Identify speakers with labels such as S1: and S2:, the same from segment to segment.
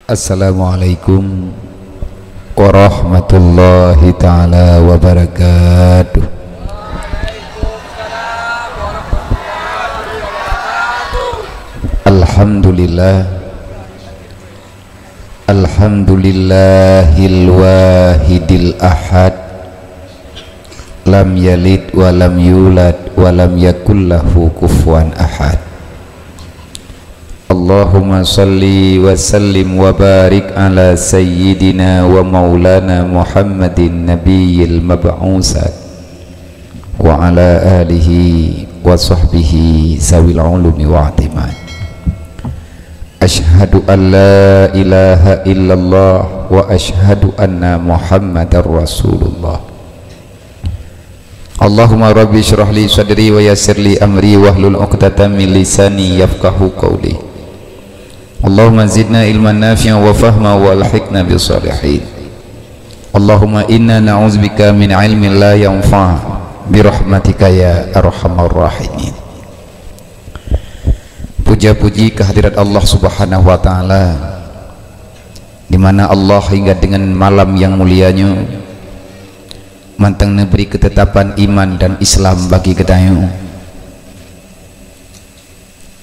S1: Assalamualaikum warahmatullahi ta'ala wabarakatuh. Alhamdulillah, alhamdulillahil wahidil ahad, lam yalid wa lam yulad wa lam yakul lahu kufuwan ahad. Allahumma salli wa sallim wa barik ala sayyidina wa maulana Muhammadin nabiyil mab'usat wa ala alihi wa sahbihi sawil ulumi wa atimad. Ashhadu an la ilaha illallah wa ashhadu anna Muhammadar Rasulullah. Allahumma rabbi syrah li sadri wa yassir li amri wahlul 'uqdatam min lisani yafqahu qawli. Allahumma zidna ilman nafi'an wa fahma wa alhiqna bis salihin. Allahumma inna na'udzubika min ilmin la yanfa' bi rahmatika ya arhamar rahimin. Puja-puji kehadirat Allah Subhanahu wa taala, di mana Allah hingga dengan malam yang mulianya mantang memberi ketetapan iman dan Islam bagi kedayu.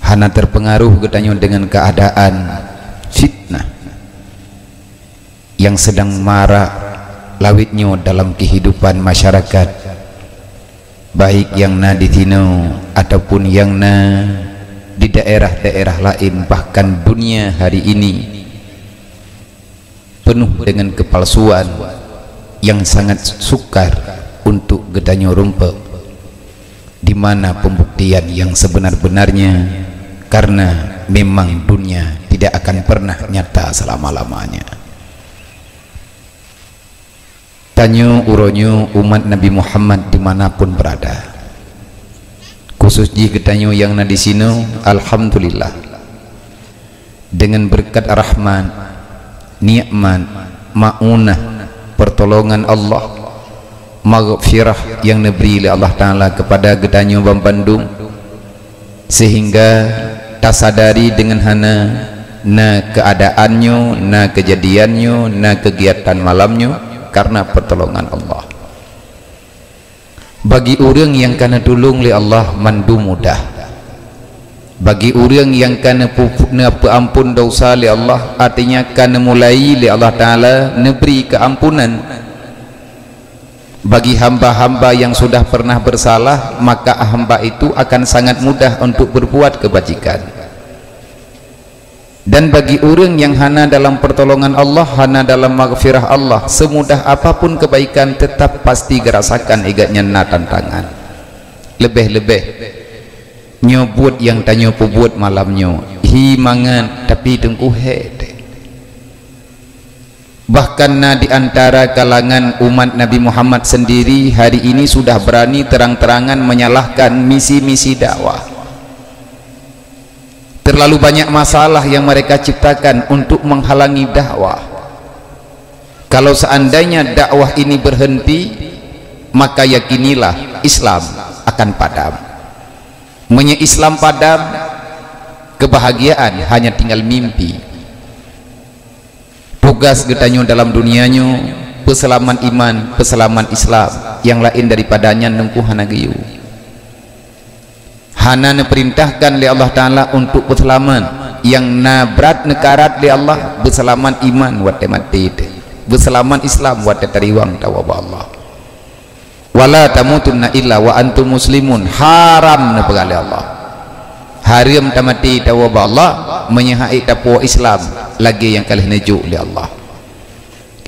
S1: Hana terpengaruh kedayu dengan keadaan fitnah yang sedang marak lawitnya dalam kehidupan masyarakat, baik yang na di tino ataupun yang na di daerah-daerah lain, bahkan dunia hari ini penuh dengan kepalsuan yang sangat sukar untuk gedanyo rumput, di mana pembuktian yang sebenar-benarnya, karena memang dunia tidak akan pernah nyata selama-lamanya. Tanyo uronyo umat Nabi Muhammad dimanapun berada, khususnya ketanyo yang di sini, alhamdulillah, dengan berkat rahman, nikmat, maunah, pertolongan Allah, maghfirah yang diberi oleh Allah Ta'ala kepada gedanyo Bang Bandung, sehingga tak sadari dengan hana na keadaannya, na kejadiannya, na kegiatan malamnya, karena pertolongan Allah. Bagi orang yang kena tolong oleh Allah mandu mudah, bagi orang yang kena ampun dosa oleh Allah, artinya kena mulai oleh Allah Ta'ala neberi keampunan. Bagi hamba-hamba yang sudah pernah bersalah, maka hamba itu akan sangat mudah untuk berbuat kebajikan. Dan bagi orang yang hana dalam pertolongan Allah, hana dalam maghfirah Allah, semudah apapun kebaikan tetap pasti gerasakan igatnya na tantangan. Lebih-lebih nyobut yang tanya pubuat malamnya himangan tapi tengku hede. Bahkan na di antara kalangan umat Nabi Muhammad sendiri hari ini sudah berani terang-terangan menyalahkan misi-misi dakwah. Terlalu banyak masalah yang mereka ciptakan untuk menghalangi dakwah. Kalau seandainya dakwah ini berhenti, maka yakinilah Islam akan padam. Islam padam, kebahagiaan hanya tinggal mimpi. Tugas getanyo dalam dunianyo peselaman iman, peselaman Islam, yang lain daripadanya nempuh hanagiyu. Hana perintahkan oleh Allah Ta'ala untuk peselaman yang nabrat nekarat oleh Allah, peselaman iman wate mati, peselaman Islam wate tariwang tawaba Allah. Wala tamutunna illa wa antum muslimun, haram nepegale Allah, haram tamati tawaba Allah, menyahai tapu Islam lagi yang kalih nejuk oleh Allah.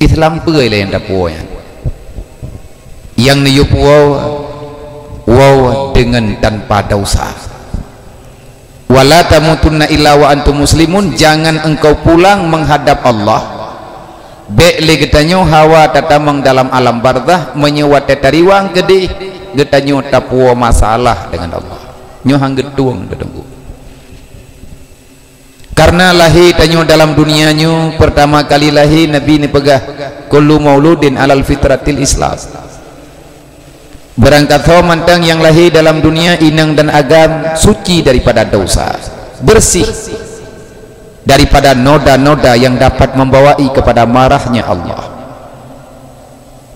S1: Islam perai lah yang tapu yang nejuk wow dengan tanpa dosa. Wala tamutunna illa wa antum muslimun, jangan engkau pulang menghadap Allah bek le getanyo hawa tatamang dalam alam barzah menyewat tariwang gede getanyo tapu masalah dengan Allah nyohang getuang gedengku. Karena lahir tanyo dalam dunianyo pertama kali lahir Nabi ni pegah kullu mauludin alal fitratil Islam. Berangkat mantang yang lahir dalam dunia inang dan agam suci daripada dosa, bersih daripada noda-noda yang dapat membawai kepada marahnya Allah.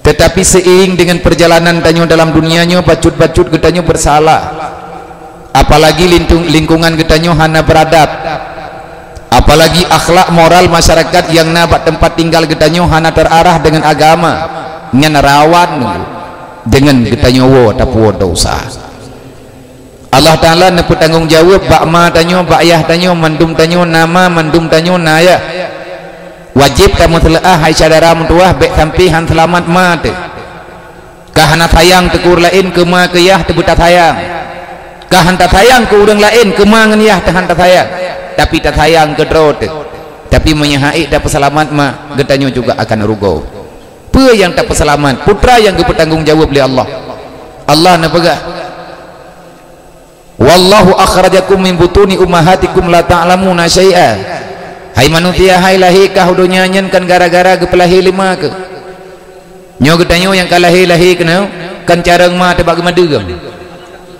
S1: Tetapi seiring dengan perjalanan tanyo dalam dunianya, bacut-bacut getanyo bersalah, apalagi lingkungan getanyo hana beradab, apalagi akhlak moral masyarakat yang nabat tempat tinggal getanyo hana terarah dengan agama, ngan rawan dengan getanyo wo tapu dosa. Allah Ta'ala neput tanggung jawab bak ma tanyo, bak ayah tanyo, mandum tanyo nama, mandum tanyo naya. Wajib kamu telah hai saudara mentuah bek sampai han selamat ma te. Kahana sayang tekur lain ke ma ke yah tebut tak sayang. Kahan tak sayang ke urang lain ke ma ngan yah tahan tak sayang. Tapi tak sayang ke dro te. Tapi menyahai dapat selamat ma getanyo juga akan rugo. Pe yang tak selamat, putra yang bertanggung jawab oleh Allah. Allah nak pegah. Wallahu akhrajakum min butuni ummahatikum la ta'lamuna syai'a. Hai manusia, hai lahir kah udunya nyen kan gara-gara gepelahi lima ke. Nyo getanyo yang kalahi lahir kena kan carang ma tebak gemadegam.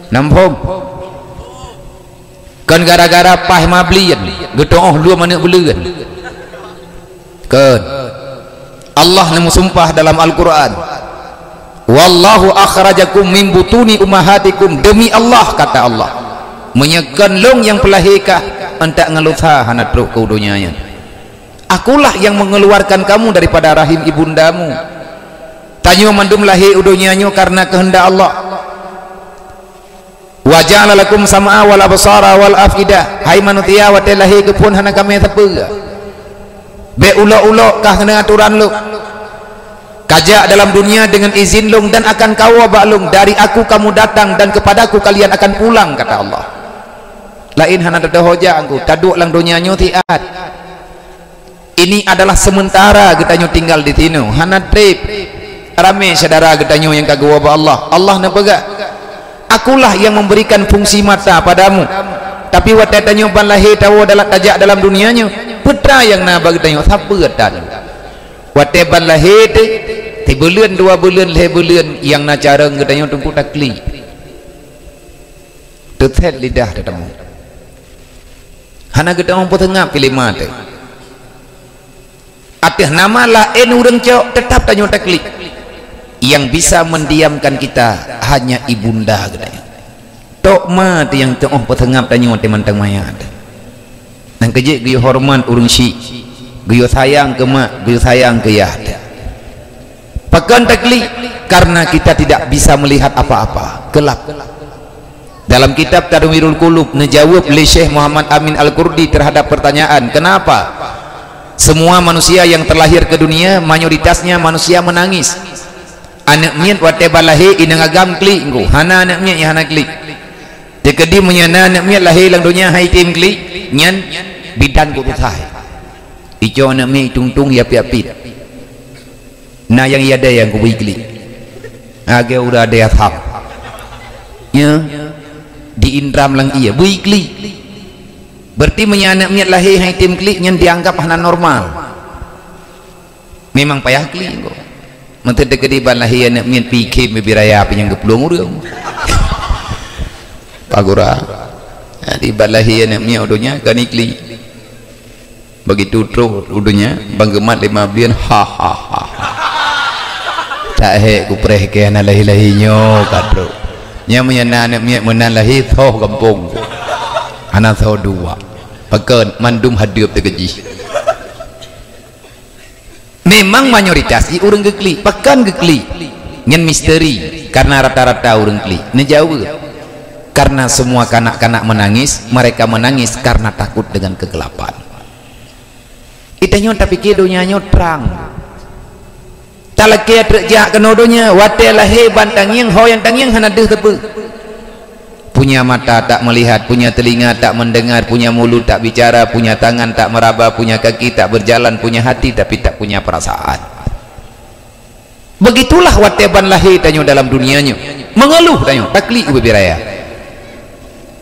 S1: Nampong. Kan gara-gara pah mablian, getoh dua mana belegan. Kan. Allah nemu sumpah dalam Al-Qur'an. Wallahu akhrajakum min butuni ummahatikum, demi Allah kata Allah menyekan long yang pelahirkah entak ngelutha hana truk ke dunianya. Akulah yang mengeluarkan kamu daripada rahim ibundamu. Tanyo mandum lahir dunianya karena kehendak Allah. Wa ja'ala lakum sam'a wal absara wal afidah. Hai manusia wate lahir ke pun hana kami tepega. Be ulo-ulo kah kena aturan lu. Kajak dalam dunia dengan izin long dan akan kau baklung, dari aku kamu datang dan kepadaku kalian akan pulang kata Allah. Lain hana ada hoja aku taduk lang dunianya tiat. Ini adalah sementara getanyo tinggal di tino hana trip rame saudara getanyo yang kagak ba Allah. Allah nak pegak, akulah yang memberikan fungsi mata padamu, tapi wat tanyo ban lahir tahu dalam kajak dalam dunianya putra yang na bagi tanyo siapa dan wat ban lahir ti bulan 2 bulan le bulan yang na cara getanyo tumpu takli tethet lidah tetamu hana getanyo potengap pilih mate atih nama lain urang cok tetap tanyo takli. Yang bisa mendiamkan kita hanya ibunda getanyo tok ma ti yang tong potengap tanyo teman-teman mayat nang kejek geus hormat urang si geus sayang ke mak geus sayang ke yah pakan takli karena kita tidak bisa melihat apa-apa gelap. Dalam kitab Tadwirul Qulub menjawab oleh Syekh Muhammad Amin Al-Qurdi terhadap pertanyaan kenapa semua manusia yang terlahir ke dunia mayoritasnya manusia menangis. Anak miat wate balahi inang agam klik engko hana anak miat ya hana klik tekedi menyana anak miat lahir lang dunia hai tim klik nyan bidan ku tutai ijo anak miat tung-tung yapi-yapi na yang ada yang ku klik age udah ada athap ya di indram lang iya bui klik berarti menyana anak miat lahir hai tim klik nyan dianggap hana normal memang payah klik engko menteri dekediban lahir nak mian pikir mebiraya apa yang kepulung urang pagura di balahir nak mian udunya kan ikli begitu terus udunya banggemat 5 bulan ha ha ha tak he ku preh ke ana lahir-lahirnyo kadro nya menyana nak mian menan lahir thoh kampung ana thoh dua pakeun mandum hadeup tegeji. Memang mayoritas orang gekli pakan gekli nyen misteri karena rata-rata orang gekli nejauh karena semua kanak-kanak menangis mereka menangis karena takut dengan kegelapan itanya tapi kedonyanya terang talake terjak kenodonya wate lahir bantang yang ho yang tangyang hana deuh tepe punya mata tak melihat, punya telinga tak mendengar, punya mulut tak bicara, punya tangan tak meraba, punya kaki tak berjalan, punya hati tapi tak punya perasaan. Begitulah wateban lahir tanyo dalam dunianya mengeluh tanyo takli ubiraya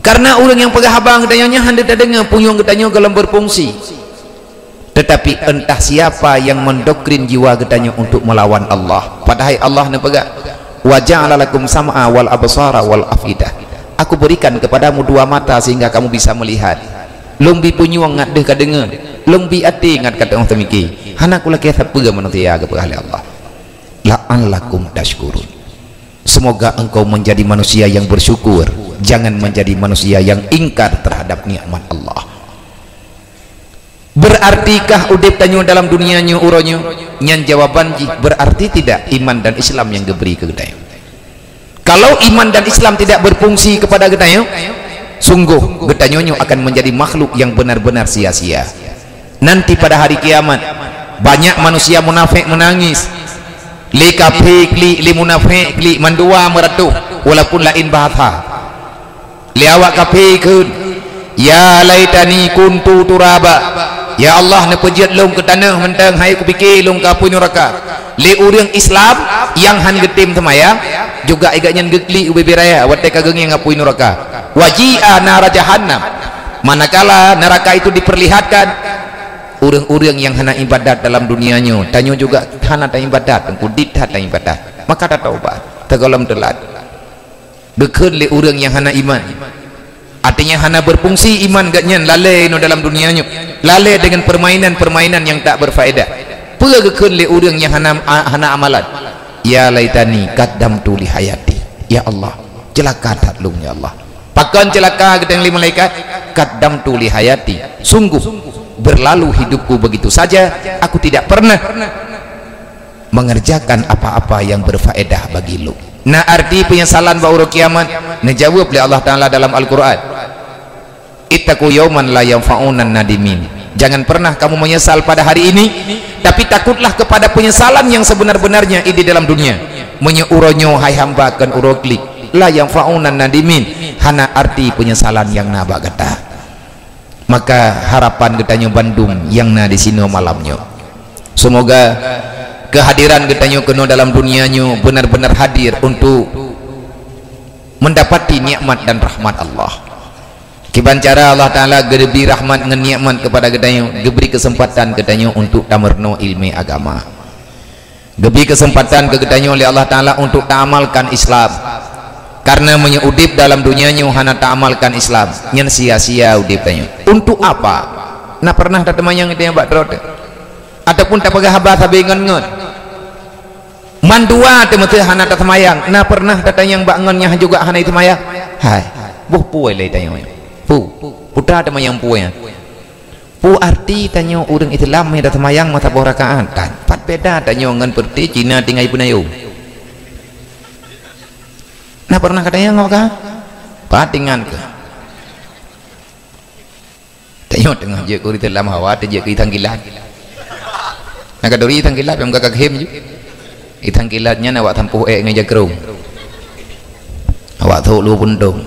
S1: karena orang yang pegah habang tanyonya hendak dengar punyung getanyo dalam berfungsi tetapi entah siapa yang mendoktrin jiwa getanyo untuk melawan Allah padahal Allah nak pegah wa ja'ala lakum sam'a wal absara wal afidah. Aku berikan kepadamu 2 mata sehingga kamu bisa melihat lombi punyuang ngat deh kadengar lombi ati ngat kata orang temiki hana kula kia siapa manusia kepada Allah la'allakum tashkurun. Semoga engkau menjadi manusia yang bersyukur, jangan menjadi manusia yang ingkar terhadap nikmat Allah. Berartikah udip tanyo dalam dunianya uronyo? Nyan jawaban ji berarti tidak iman dan Islam yang diberi ke kita. Kalau iman dan Islam tidak berfungsi kepada kita, sungguh getanyonyo akan menjadi makhluk yang benar-benar sia-sia. Nanti pada hari kiamat banyak manusia munafik menangis, li kafir li munafik li mandua meratuh walaupun lain bahasa li awak kafir kun ya laitani kuntu turaba, ya Allah nepejat long ke tanah mentang hai ku fikir long ka punya neraka. Li urang Islam yang han getim temayang juga igaknya gegli ubi biraya wate kageng yang ngapui neraka waji'a nara jahannam. Manakala neraka itu diperlihatkan urang-urang yang hana ibadat dalam dunianya tanyo juga hana ta ibadat kudit ta ibadat maka ta taubat tegalam telat dekeun li urang yang hana iman artinya hana berfungsi iman gaknya lalai no dalam dunianya lalai dengan permainan-permainan yang tak berfaedah pegekeun li urang yang hana amalan ya laitani qaddamtu li hayati, ya Allah celaka tatlung ya Allah pakan celaka gedang li malaikat qaddamtu li hayati, sungguh berlalu hidupku begitu saja, aku tidak pernah mengerjakan apa-apa yang berfaedah bagi lu. Nah arti penyesalan baru kiamat dijawab oleh Allah Ta'ala dalam Al-Quran, ittaqu yawman la yanfa'unan nadimin. Jangan pernah kamu menyesal pada hari ini, tapi takutlah kepada penyesalan yang sebenar-benarnya di dalam dunia. Menyeuronyo hai hamba kan uroklik la yanfa'unan nadimin, hana arti penyesalan yang nabak kata. Maka harapan getanyo Bandung yang na di sini malamnya, semoga kehadiran getanyo keno dalam dunianyo benar-benar hadir untuk mendapati nikmat dan rahmat Allah. Kiban cara Allah Ta'ala geberi rahmat dengan nikmat kepada getanyo, geberi kesempatan getanyo untuk tamerno ilmu agama, geberi kesempatan ke getanyo oleh Allah Ta'ala untuk tamalkan Islam. Karena menyudip dalam dunianya hana ta'amalkan Islam nyen sia-sia udip tanya untuk apa nah pernah tak temayang itu yang bak terot ataupun tak pegah habas habis ngon mandua temete hana tak temayang nah pernah tak tanyang bak ngonnya juga hana itu temayang hai buh puai le tanya pu putra temayang puai pu arti tanya urang Islam yang tak temayang mata boh rakaat kan pat beda tanya ngan perti Cina tinggal punayu. Nah pernah katanya ngok kah? Patingan ke? Tengok tengah je kuri dalam hawa tu je kuri tangkilat. Nak kadori tangkilat yang kakak hem je. Tangkilatnya nak awak tampuh ngeja kerung. Awak tahu lu pundung.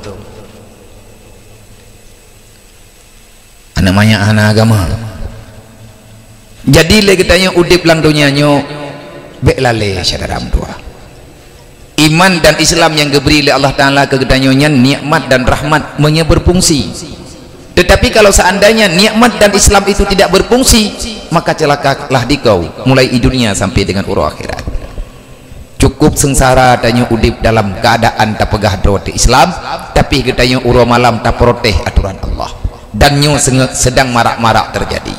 S1: Namanya anak agama. Jadi lagi tanya udip lang dunianyo bek lale syadaram dua. Iman dan Islam yang diberi oleh Allah Ta'ala kegedanyonya nikmat dan rahmat berfungsi. Tetapi kalau seandainya nikmat dan Islam itu tidak berfungsi, maka celakalah dikau mulai di dunia sampai dengan urus akhirat. Cukup sengsara tanya udip dalam keadaan tak pegah roti Islam, tapi gedanyo urus malam tak proteh aturan Allah dan nyo sedang marak-marak terjadi.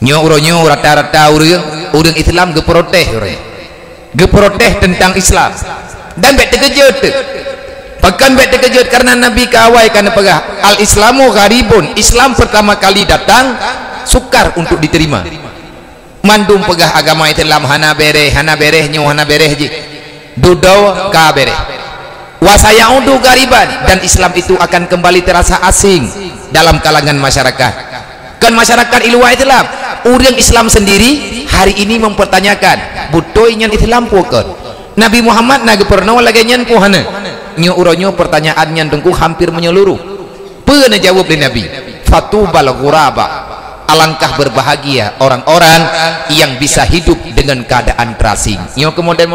S1: Nyo uronyo rata-rata urang Islam geproteh tentang Islam dan baik terkejut bahkan baik terkejut karena Nabi kawai karena pegah al-islamu gharibun, Islam pertama kali datang sukar untuk diterima mandum pegah agama Islam hana bereh nyo hana bereh ji dudau ka bereh wasaya undu gariban dan Islam itu akan kembali terasa asing dalam kalangan masyarakat kan masyarakat iluwa Islam orang Islam sendiri hari ini mempertanyakan butoinya Islam pokok Nabi Muhammad naga pernah lagi nyan pohana nyo uronyo pertanyaannya tengku hampir menyeluruh pernah jawab oleh Nabi fatubal ghuraba, alangkah berbahagia orang-orang yang bisa hidup dengan keadaan terasing. Nyo kemudian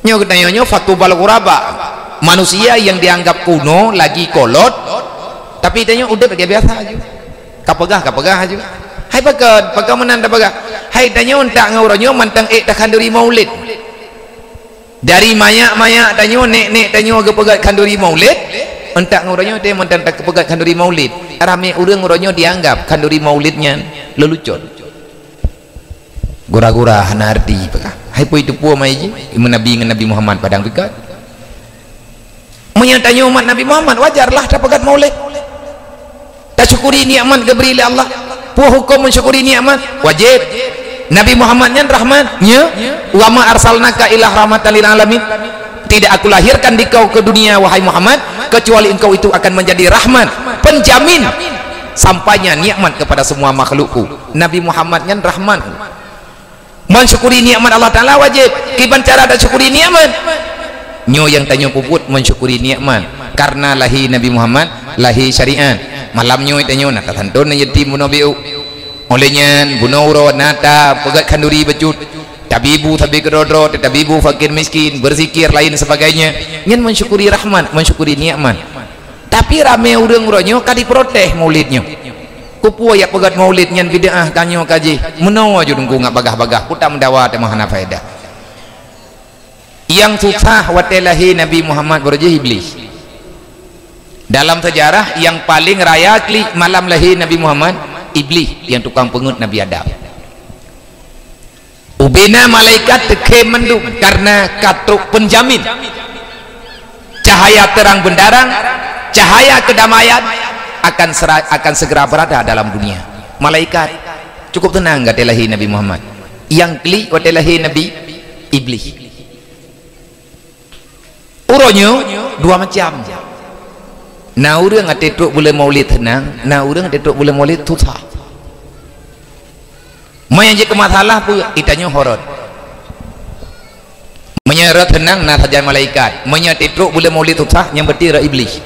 S1: nyo fatubal ghuraba, manusia yang dianggap kuno lagi kolot tapi tanya udah pakai biasa aja kapegah aja hai pakai menanda pakai hai tanya untak ngauranyo mantang tak kanduri maulid dari maya tanya nek tanya agak pegat kanduri maulid entak nguronyo teh mentan tak kepegat kanduri maulid rame urang nguronyo dianggap kanduri maulidnya lelucon gura-gura hana arti hai poi tu puo mai ji menabi dengan Nabi Muhammad padang pegat menyatanya umat Nabi Muhammad wajarlah tak pegat maulid tak syukuri nikmat diberi oleh Allah puo hukum mensyukuri nikmat wajib Nabi Muhammadnya rahmatnya wa ma arsalnaka ila rahmatan lil alamin tidak aku lahirkan di kau ke dunia wahai Muhammad kecuali engkau itu akan menjadi rahmat penjamin sampainya nikmat kepada semua makhlukku. Nabi Muhammadnya rahmat mensyukuri nikmat Allah Ta'ala wajib kiban cara tak syukuri nikmat nyo yang tanya puput mensyukuri nikmat karena lahi Nabi Muhammad lahi syariat malam nyo tanya nak tantun yatim bunabiu olehnya bunauro nata pegat kanduri becut tabibu tabi kerodro tabibu fakir miskin berzikir lain sebagainya ingin mensyukuri rahmat mensyukuri nikmat tapi rame urang ronyo kadi protes maulidnya kupu ya pegat maulidnya bid'ah kanyo kaji menawa aja dungku ngak bagah-bagah puta mendawa teh mahana faedah yang susah watelahi Nabi Muhammad berjih iblis dalam sejarah yang paling raya kli malam lahir Nabi Muhammad iblis yang tukang pengut Nabi Adam ubina malaikat teke mendung karena katuk penjamin cahaya terang benderang cahaya kedamaian akan segera berada dalam dunia malaikat cukup tenang gak telahi Nabi Muhammad yang kli watelahi Nabi iblis uronyo dua macam na urang atetuk boleh maulid tenang na urang atetuk boleh maulid susah menyanyi ke masalah pun itanya horot menyeret tenang nah saja malaikat menyetitruk boleh maulid susah yang berarti iblis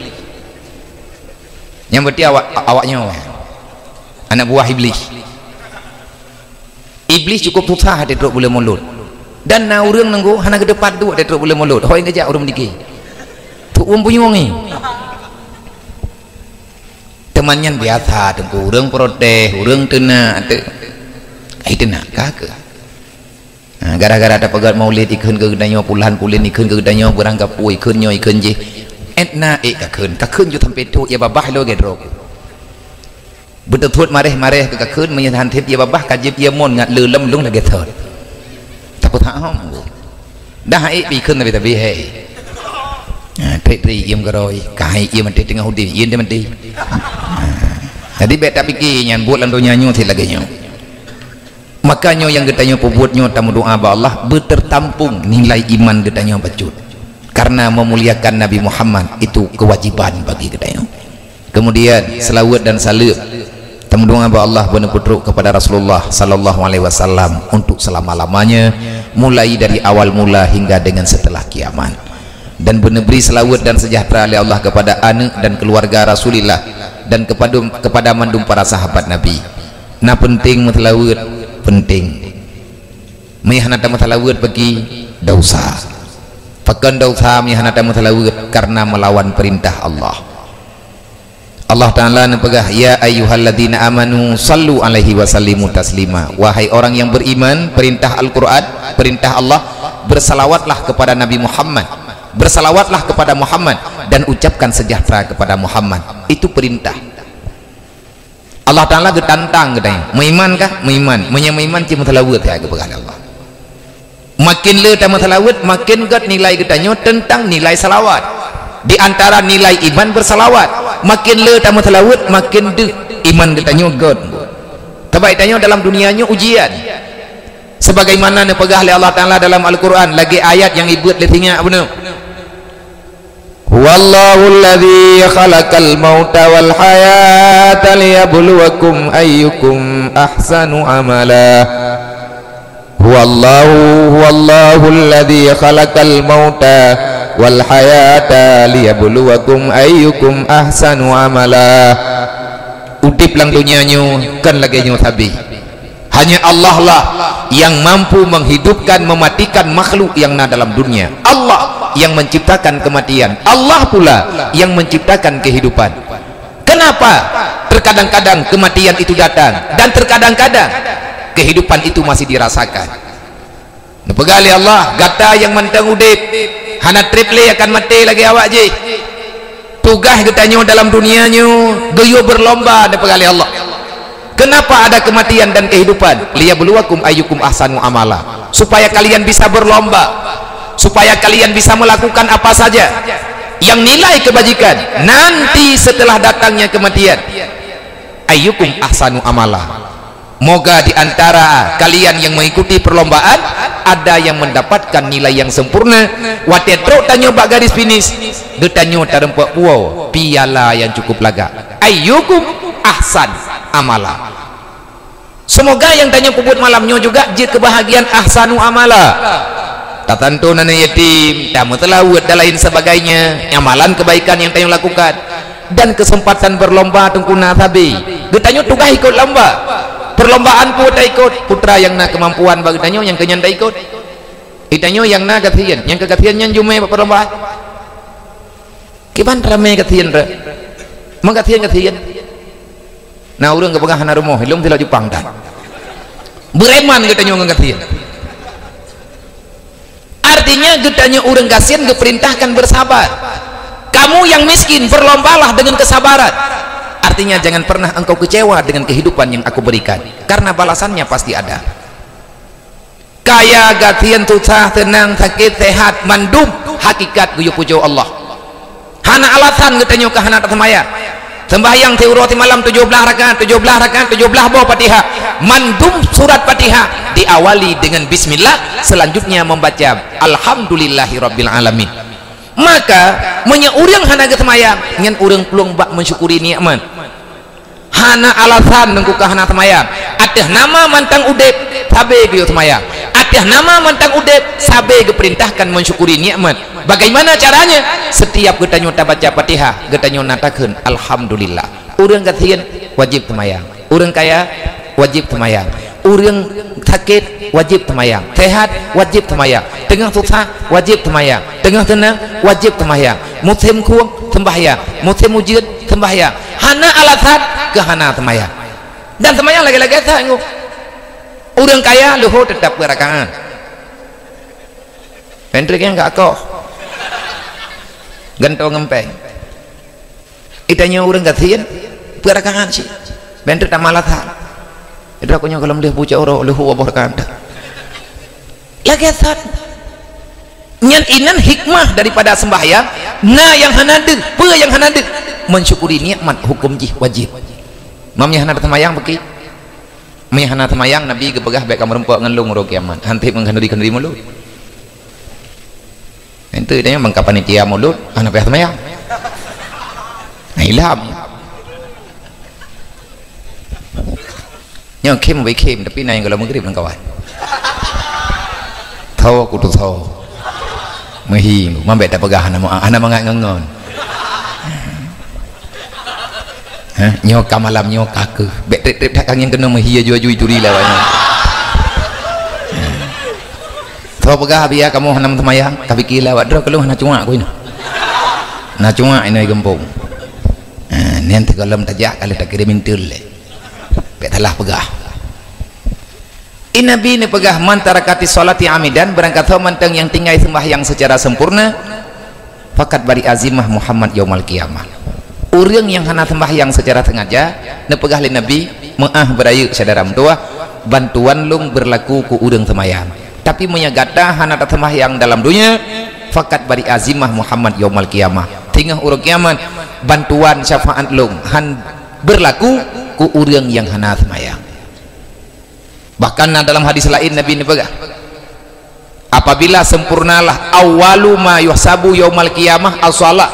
S1: yang berarti awaknya anak buah iblis cukup susah titruk boleh maulud dan na urang nunggu hana ke depan tu titruk boleh maulud hoi ngejak urang dikit tu punya wangi temannya biasa tengku urang protes urang tenak itu nak kagak gara-gara ada pegat maulid ikun ke gedanyo puluhan pulin ikun ke gedanyo beranggap pui ikun je etna kakun ju sampai tu ya babah lo gedro betul thut mareh ke kakun menyatakan tip ya babah kajib ya mon ngat lelem lung lagi thot takut hom dah ikun tapi hei tri im garoi kai ia mati tengah hudi ia dia mati jadi beta pikir nyan buat landu nyanyo thì lagi nyo makanya yang getanya pembuatnya tamu doa ba Allah bertertampung nilai iman getanya bacut karena memuliakan Nabi Muhammad itu kewajiban bagi getanya kemudian selawat dan salam tamu doa ba Allah benar putruk kepada Rasulullah sallallahu alaihi wasallam untuk selama-lamanya mulai dari awal mula hingga dengan setelah kiamat dan benar beri selawat dan sejahtera oleh Allah kepada anak dan keluarga Rasulullah dan kepada mandum para sahabat Nabi nah penting mutlawat penting meyhanata mutalawud bagi dosa pakan dosa meyhanata mutalawud karena melawan perintah Allah Ta'ala nepegah ya ayyuhalladzina amanu sallu alaihi wasallimu taslima wahai orang yang beriman perintah Al-Quran perintah Allah bersalawatlah kepada Nabi Muhammad bersalawatlah kepada Muhammad dan ucapkan sejahtera kepada Muhammad itu perintah Allah Ta'ala getantang katanya meiman kah? Meiman cuma telawut ya kepada Allah makin le tamu telawut makin gat nilai getanya tentang nilai salawat di antara nilai iman bersalawat makin le tamu telawut makin de iman getanya gat terbaik tanya dalam dunianya ujian sebagaimana nepegah oleh Allah Ta'ala dalam Al-Quran lagi ayat yang ibut letingnya benar Wallahu alladhi khalaqal mauta wal hayata liyabluwakum ayyukum ahsanu amala Wallahu alladhi khalaqal mauta wal hayata liyabluwakum ayyukum ahsanu amala udip lang dunianya kan lagi nyo tabi hanya Allah lah yang mampu menghidupkan mematikan makhluk yang ada dalam dunia Allah yang menciptakan kematian Allah pula yang menciptakan kehidupan kenapa terkadang-kadang kematian itu datang dan terkadang-kadang kehidupan itu masih dirasakan nepegali Allah gata yang mentang udip hana triple akan mati lagi awak je tugas katanya dalam dunianya geyo berlomba di pegali Allah. Kenapa ada kematian dan kehidupan? Liyabluwakum ayyukum ahsanu amala, supaya kalian bisa berlomba, supaya kalian bisa melakukan apa saja yang nilai kebajikan nanti setelah datangnya kematian. Ayyukum ahsanu amala, moga diantara kalian yang mengikuti perlombaan ada yang mendapatkan nilai yang sempurna. Watetro tanyo bak garis finish getanyo tarempak puau piala yang cukup laga. Ayyukum ahsan amala, semoga yang tanya puput malamnya juga jid kebahagiaan ahsanu amala. Tak tentu nana yatim tamu telawut dan lain sebagainya, amalan kebaikan yang tanyo lakukan dan kesempatan berlomba tengkuna tabi getanyo tugas ikut lomba. Perlombaan pun tak ikut, putra yang nak kemampuan bagi tanyo yang kenyan tak ikut, itanyo yang nak katian yang kekatian yang jume perlombaan kiban ramai katian re mengkatian nah urang kepegang hana rumah hilum tila Jepang dah bereman getanyo ngkatian. Artinya getanyo urang kasian geperintahkan bersabar. Kamu yang miskin berlombalah dengan kesabaran. Artinya jangan pernah engkau kecewa dengan kehidupan yang aku berikan, karena balasannya pasti ada. Kaya gatian susah tenang sakit sehat mandum hakikat guyu pujo Allah. Hana alasan getanyo ke hana tamaya sembahyang teuroti malam 17 rakaat 17 bawah Fatihah, mandum surat Fatihah diawali dengan bismillah, selanjutnya membaca alhamdulillahirabbil alamin. Maka menya urang hana getemayang ngan urang peluang bak mensyukuri nikmat. Hana alasan nengku kahana temayang ateh nama mantang udep sabe ge temayang, ateh nama mantang udep sabe geperintahkan mensyukuri nikmat. Bagaimana caranya? Setiap getanyo baca Fatihah getanyo natakeun alhamdulillah. Urang katieun wajib temayang, urang kaya wajib temayang, urang sakit wajib temayang, sehat wajib temayang, tengah susah wajib temayang, tengah tenang wajib temayang, musim kuang sembahyang, musim ujian sembahyang. Hana alasan ke hana temayang, dan temayang lagi-lagi sanggup. Urang kaya luhur tetap berakaan, pentriknya enggak kok gantong ngempeng itanya urang kasian berakaan sih bentrik tak malasan itu aku nya kalau melihat pucuk orang luhur abah kanda lagi asal nyan inan hikmah daripada sembahyang nah yang hanadir pe yang hanadir mensyukuri nikmat hukum jih wajib. Mamnya hana temayang beki mamnya hana temayang nabi gepegah baik kamar empok ngelung ro kiamat hanti menghenduri mulut ente dia mengkapan panitia mulut hana payah temayang nah ilham yang kem baik kem tapi na yang kalau maghrib nang kawan tahu aku tu tahu mahing mambet tak pegah hana mengangon nyoka malam nyoka ke trip takang yang kena mahia jual-jual curi lawannya tahu pegah biar kamu hanam temayang tapi kila wadro kalau hana cuma aku ini na cuma ini gempung nanti kalau tajak kalau tak kira mintul le betalah pegah inabi ni pegah mantarakati salati amidan berangkat manteng yang tinggal sembahyang secara sempurna fakat bari azimah Muhammad yaumal qiyamah. Urang yang hana sembahyang secara sengaja nepegah li nabi maah berayu saudara tua bantuan lung berlaku ku urang sembahyang tapi menyagata hana sembahyang dalam dunia fakat bari azimah Muhammad yaumal qiyamah tinggal urang kiamat bantuan syafaat lung han berlaku ku urang yang hana sembahyang. Bahkan dalam hadis lain nabi nepegah apabila sempurnalah awalu ma yuhsabu yaumal qiyamah as-shalah,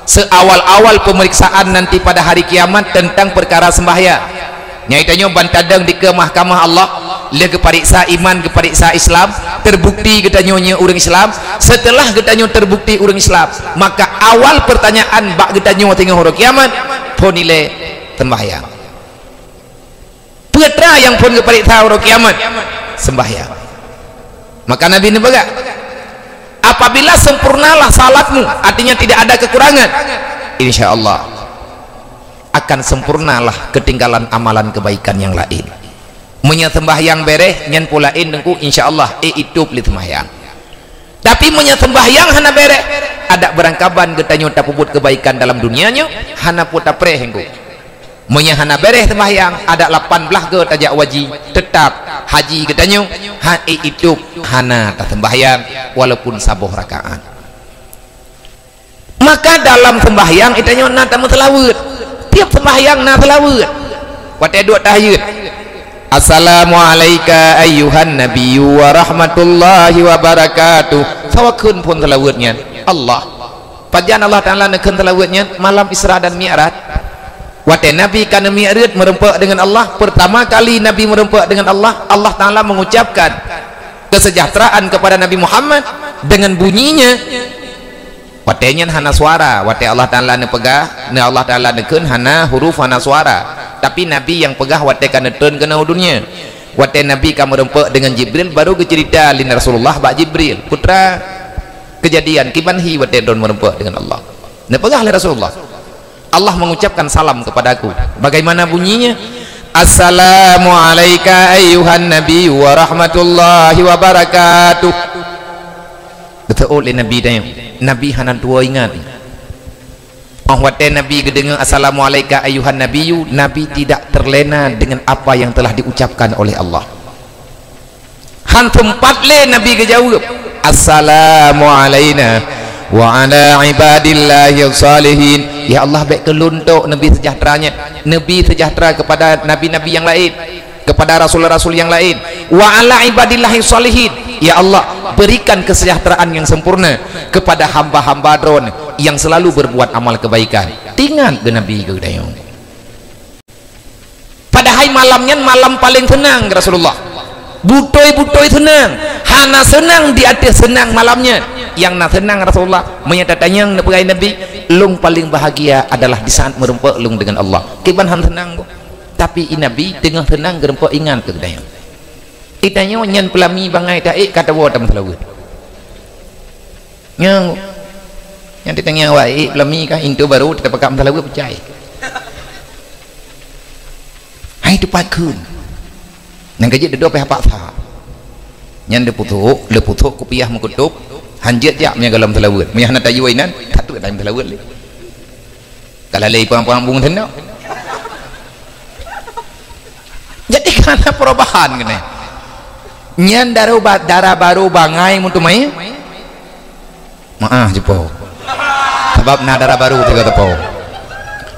S1: seawal-awal pemeriksaan nanti pada hari kiamat tentang perkara sembahyang nyaitanya bantadang di ke mahkamah Allah le kepariksa iman kepariksa Islam terbukti getanyonya orang Islam. Setelah getanyo terbukti orang Islam maka awal pertanyaan bak getanyo tengah hari kiamat pun nilai sembahyang putra yang pun kepariksa hari kiamat sembahyang. Maka Nabi ini baga apabila sempurnalah salatmu artinya tidak ada kekurangan insya Allah akan sempurnalah ketinggalan amalan kebaikan yang lain. Menyang sembahyang bereh nyan pulain dengku insya Allah itu beli sembahyang. Tapi menyang sembahyang hana bereh ada berangkaban getanyo tak puput kebaikan dalam dunianya hana puta preh hengku monya hana bereh sembahyang ada 18 ke tajak wajib tetap haji getanyo itu hana tak sembahyang walaupun sabuh rakaat. Maka dalam sembahyang itanyo na tamu selawat tiap sembahyang na selawat wate dua tahiyat assalamualaikum ayyuhan nabiyyu wa rahmatullahi wa barakatuh sawakun pun selawatnya Allah pajan Allah Ta'ala nekun selawatnya malam Isra dan Mi'raj wate Nabi kana Mi'raj merempak dengan Allah pertama kali Nabi merempak dengan Allah Allah Ta'ala mengucapkan kesejahteraan kepada Nabi Muhammad dengan bunyinya watenya hana suara wate Allah Ta'ala nepegah na Allah Ta'ala nekun hana huruf hana suara tapi Nabi yang pegah wate kana turun kena dunia wate Nabi kamu merempak dengan Jibril baru ke cerita lin Rasulullah bak Jibril putra kejadian kibanhi wate don merempak dengan Allah nepegah oleh Rasulullah Allah mengucapkan salam kepadaku bagaimana bunyinya assalamualaikum ayyuhan nabiyyu wa rahmatullahi wa barakatuh betul oleh Nabi dah Nabi hanan tua ingat wate Nabi kedengar assalamualaikum ayyuhan nabiyyu Nabi tidak terlena dengan apa yang telah diucapkan oleh Allah han tempat le Nabi kejawab assalamualaikum wa ala ibadillahi salihin ya Allah baik keluntuk Nabi sejahteranya Nabi sejahtera kepada nabi-nabi yang lain kepada rasul-rasul yang lain wa ala ibadillahi salihin ya Allah berikan kesejahteraan yang sempurna kepada hamba-hamba dron yang selalu berbuat amal kebaikan tinggal ke Nabi ke dayung padahal malamnya malam paling tenang Rasulullah butoi-butoi senang hana senang di atas senang malamnya yang nak senang Rasulullah menyatakan nepegai Nabi lung paling bahagia adalah di saat merempak lung dengan Allah kiban han senang tapi Nabi tengah tenang gerempak ingat ke dayung itanya nyan pelami bangai taik kata wa tam selawat yang ditanya wae pelami kah itu baru kita pakam selawat percaya hai tu pakun nang gaji dedo pe apa sa nyan de putuk kopiah mengkutup hanjat jak nya dalam selawat nya nak tayu inan satu dalam selawat le kalau lei pang bung tendak jadi karena perubahan kena nyan darah baru bangai untuk main maaf jepo sebab na darah baru tiga tepo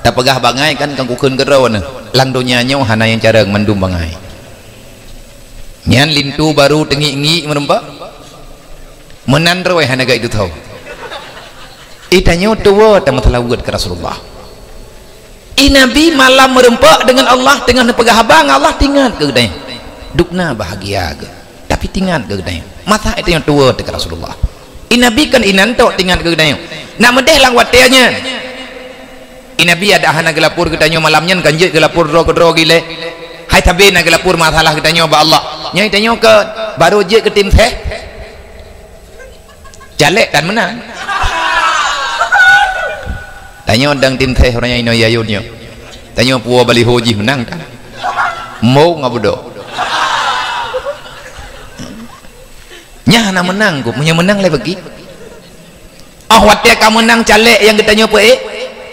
S1: tak pegah bangai kan kangkukun kerau na lang dunia nyaw hana yang cara mendum bangai nyan lintu baru tengi-ngi merempak menandroi hana gak itu tahu itanya tua tak matalawat ke Rasulullah Nabi malam merempak dengan Allah dengan pegah abang Allah tinggal ke gedanya dukna bahagia ke tapi tinggal ke gedanya mata itu yang tua ke Rasulullah Nabi kan inanto tinggal ke gedanya nak medeh lang watenya Nabi ada hana gelapur gedanya malamnya kanjit gelapur ro gile hai tabe na gelapur masalah gedanya ba Allah nyai tanya ke baru je ke tim teh jalek dan menang tanya dang tim teh orangnya ino yayunnya tanya puwa bali hoji menang kan mau ngabudo nya na menang ku punya menang le bagi watia kamu menang calek yang ditanya apa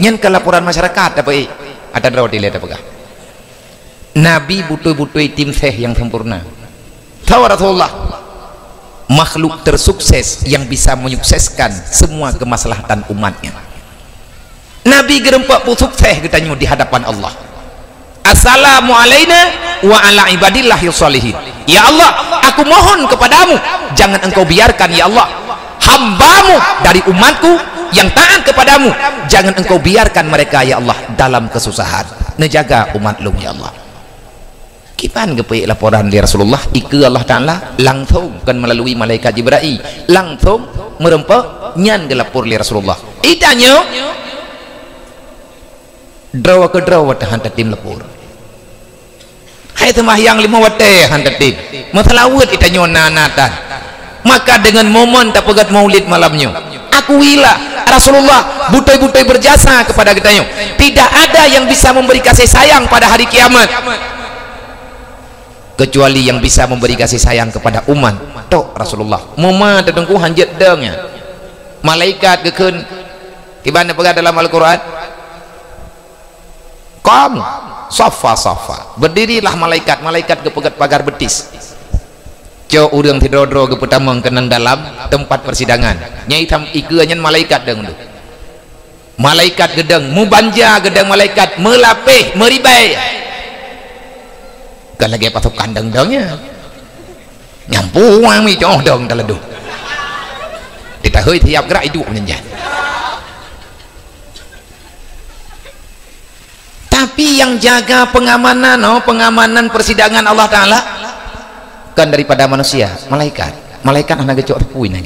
S1: nyen ke laporan masyarakat apa ada draw dile ada pegah Nabi butuh-butuh tim teh yang sempurna tahu Rasulullah makhluk tersukses yang bisa menyukseskan semua kemaslahatan umatnya Nabi gerempak pusuk teh ketanya di hadapan Allah assalamualaikum wa ala ibadillahi salihin ya Allah aku mohon kepadamu jangan engkau biarkan ya Allah hambamu dari umatku yang taat kepadamu jangan engkau biarkan mereka ya Allah dalam kesusahan nejaga umat lu ya Allah kipan kepe laporan di Rasulullah ike Allah Ta'ala langsung kan melalui malaikat Jibril langsung merempak nyan gelapur li Rasulullah itanya draw ke draw wata hantar tim lepur hai sembahyang 5 wate hantar tim masalawat itanya nanatan maka dengan momen tak pegat maulid malamnya akuilah Rasulullah butai-butai berjasa kepada kita tidak ada yang bisa memberi kasih sayang pada hari kiamat kecuali yang bisa memberi kasih sayang kepada umat tok Rasulullah mama tedengku hanjat dengnya malaikat gekun gimana pegah dalam Al-Quran kamu safa berdirilah malaikat ke pegat pagar betis co urang tidrodro ke pertama kenang dalam tempat persidangan nyai tam ikeunyan malaikat deung malaikat gedeng mubanja gedeng malaikat melapeh meribai kan lagi patok kandang dongnya nyampuang mi coh dong teleduh kita hơi tiap gerak itu menyenjat tapi yang jaga pengamanan pengamanan persidangan Allah Ta'ala kan daripada manusia malaikat anak gecok tepuin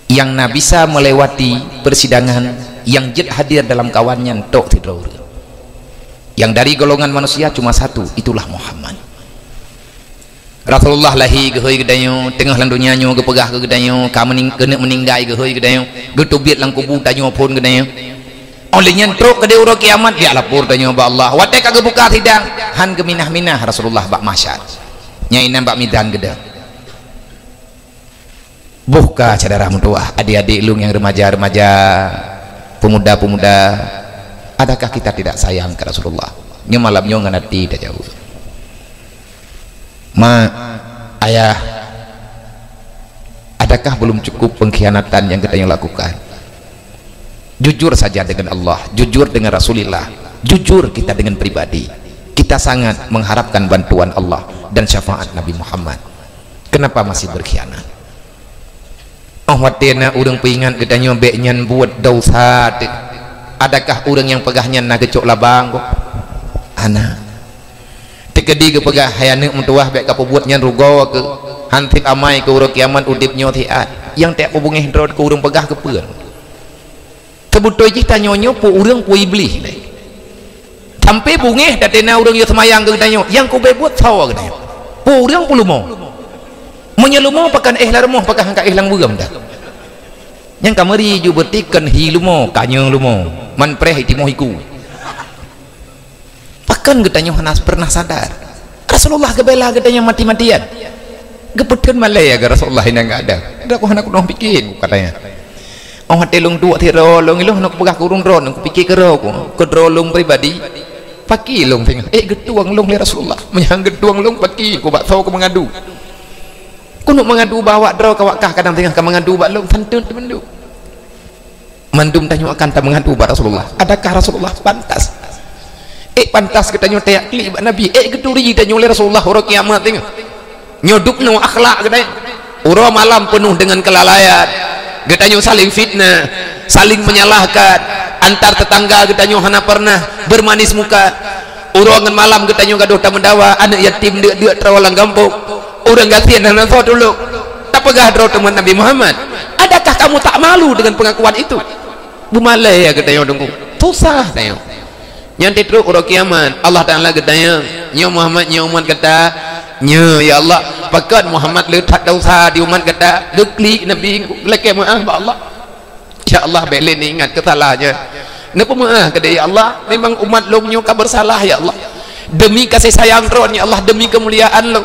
S1: yang nak bisa melewati persidangan yang jet hadir dalam kawannya tok tidur yang dari golongan manusia cuma satu itulah Muhammad Rasulullah lahi gehoi gedayo tengah lang dunyanyo gepegah ke gedayo kamu kena meninggai gehoi gedayo getubit lang kubu tanyo pun gedayo olehnya truk ke deuro kiamat dia lapor tanyo ba Allah wate kagak buka sidang han geminah-minah Rasulullah bak masyad nyaina bak midan gede buka saudara mutuah adik-adik lung yang remaja-remaja pemuda-pemuda adakah kita tidak sayang ke Rasulullah nyo malam nyo nganati dah jauh ayah adakah belum cukup pengkhianatan yang kita lakukan jujur saja dengan Allah jujur dengan Rasulullah jujur kita dengan pribadi kita sangat mengharapkan bantuan Allah dan syafaat Nabi Muhammad kenapa masih berkhianat watena urang peingat kita nyobek nyan buat dosa adakah orang yang pegahnya nak gecok labang kok anak tekedi ke pegah hayane mentuah baik ka buat nyan rugo ke hantip amai ke urang kiamat udip nyo tiat yang tak hubungi drod ke urang pegah ke peun kebutoy kita nyonyo pu urang pu iblis sampai bungeh datena urang yo semayang ke tanyo yang ku buat sawa ke pu urang pu lumo menyelumo pakan larmoh pakan ka lang buram dah yang kamari ju bertikan hilumo kanyang lumo man preh timohiku pakan getanyo hanas pernah sadar Rasulullah gebela getanyo mati-matian gepetkeun malaya ga Rasulullah ina enggak ada aku hanak dong pikir katanya hatelung dua tirolong ilung nak pegah kurung ron aku pikir kero ku kedrolong pribadi paki long tengah getuang long le Rasulullah menyang getuang long paki ku bak tau ku mengadu kuno mengadu bawa draw kawakah kadang tengah ka mengadu bak long tantun temendu mandum tanyo akan ta mengadu bak Rasulullah adakah Rasulullah pantas pantas ketanyo tayak kli bak Nabi geduri tanyo le Rasulullah ora kiamat tengah nyodukno akhlak gedai ura malam penuh dengan kelalaian getanyo saling fitnah saling menyalahkan antar tetangga getanyo hana pernah bermanis muka urangan malam getanyo gaduh ta mendawa anak yatim deuk trawalang kampung urang gatian hana so dulu tak pegah draw teman Nabi Muhammad adakah kamu tak malu dengan pengakuan itu bumalai ya getanyo dengku susah tayo nyanti terus urang kiamat Allah Taala getanyo nyo Muhammad nyo umat kata nyo ya Allah pakat Muhammad letak dosa di umat kata dekli Nabi leke maaf ba Allah ya Allah belen ingat kesalahannya napa maaf kata ya Allah memang umat long nyo ka bersalah ya Allah demi kasih sayang ron ya Allah demi kemuliaan lo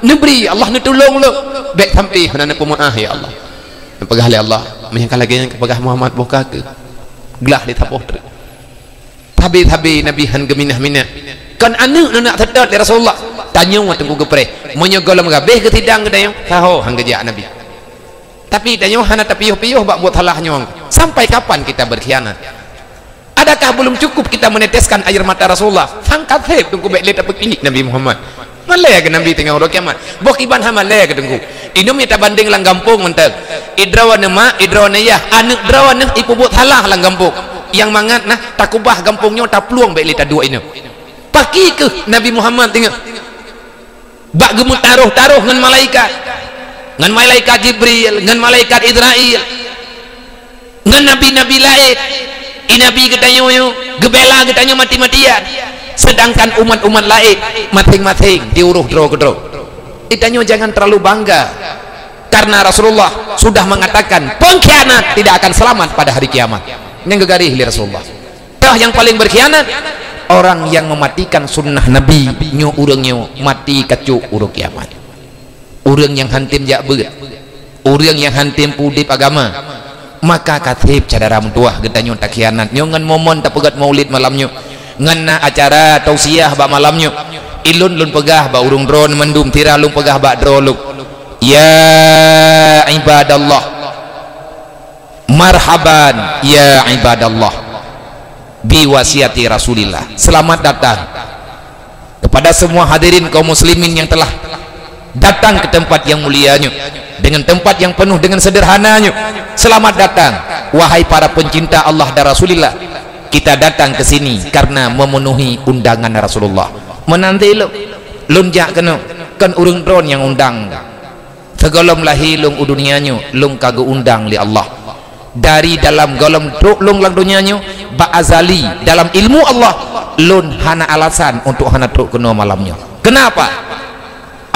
S1: nebri Allah netulung lo baik sampai napa maaf ya Allah pegah le Allah menyangka lagi yang pegah Muhammad buka ke gelah di tapoh tabi Nabi han geminah-minah kan anu nak sedot li Rasulullah tanya tunggu gepre menyegol megabeh ke tidang gedayang tahu hang gejak Nabi tapi tanya hana tapiyuh-piyuh bak buat halahnya sampai kapan kita berkhianat adakah belum cukup kita meneteskan air mata Rasulullah sangkat heb tunggu baik leta pekinik Nabi Muhammad malaya ke Nabi tengah urang kiamat bokiban ha malaya ke tunggu indum kita banding lang gampung menteg idrawana ma idrawana ya anak drawana ipu buat halah lang gampung yang mangat nah takubah gampungnya tak peluang baik leta dua ini paki ke Nabi Muhammad tengah bak gemut taruh dengan malaikat Jibril dengan malaikat Israel dengan nabi-nabi lain nabi getanyo gebela getanyo mati-matian sedangkan umat-umat lain masing-masing diuruh draw itanyo jangan terlalu bangga karena Rasulullah sudah mengatakan pengkhianat tidak akan selamat pada hari kiamat yang gegarih li Rasulullah yang paling berkhianat orang yang mematikan sunnah Nabi nyo urang nyo mati kacuk urang kiamat urang yang hantim jakbeut urang yang hantim pudip agama maka katib cadara mentuah getanyo tak khianat nyo ngan momon tak pegat maulid malamnyo ngan acara tausiah ba malamnyo ilun lun pegah ba urung drone mendum tira lung pegah ba drone ya ibadallah marhaban ya ibadallah bi wasiati Rasulillah. Selamat datang kepada semua hadirin kaum muslimin yang telah datang ke tempat yang mulianya dengan tempat yang penuh dengan sederhananya. Selamat datang wahai para pencinta Allah dan Rasulillah. Kita datang ke sini karena memenuhi undangan Rasulullah. Menanti lu lunjak kena kan urang drone yang undang segolom lahi lung udunianyo lung kagu undang li Allah dari dalam golom lung lang dunianyo ba azali dalam ilmu Allah lun hana alasan untuk hana truk kena malamnya. Kenapa?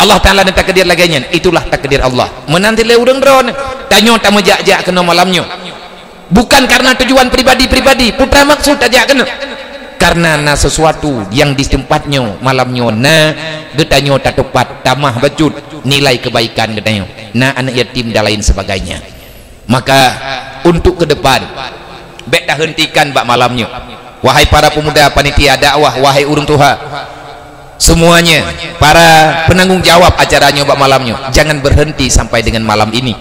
S1: Allah Ta'ala dan takdir laganya itulah takdir Allah. Menanti le urang drone tanyo tak mejak-jak kena malamnya bukan karena tujuan pribadi-pribadi putra maksud tajak kena karena na sesuatu yang di tempatnya malamnya na getanyo tak tepat tamah bacut nilai kebaikan getanyo na anak yatim dan lain sebagainya. Maka untuk ke depan bek dah hentikan bak malamnya wahai para pemuda panitia dakwah, wahai urang tuha semuanya, para penanggung jawab acaranya bak malamnya jangan berhenti sampai dengan malam ini.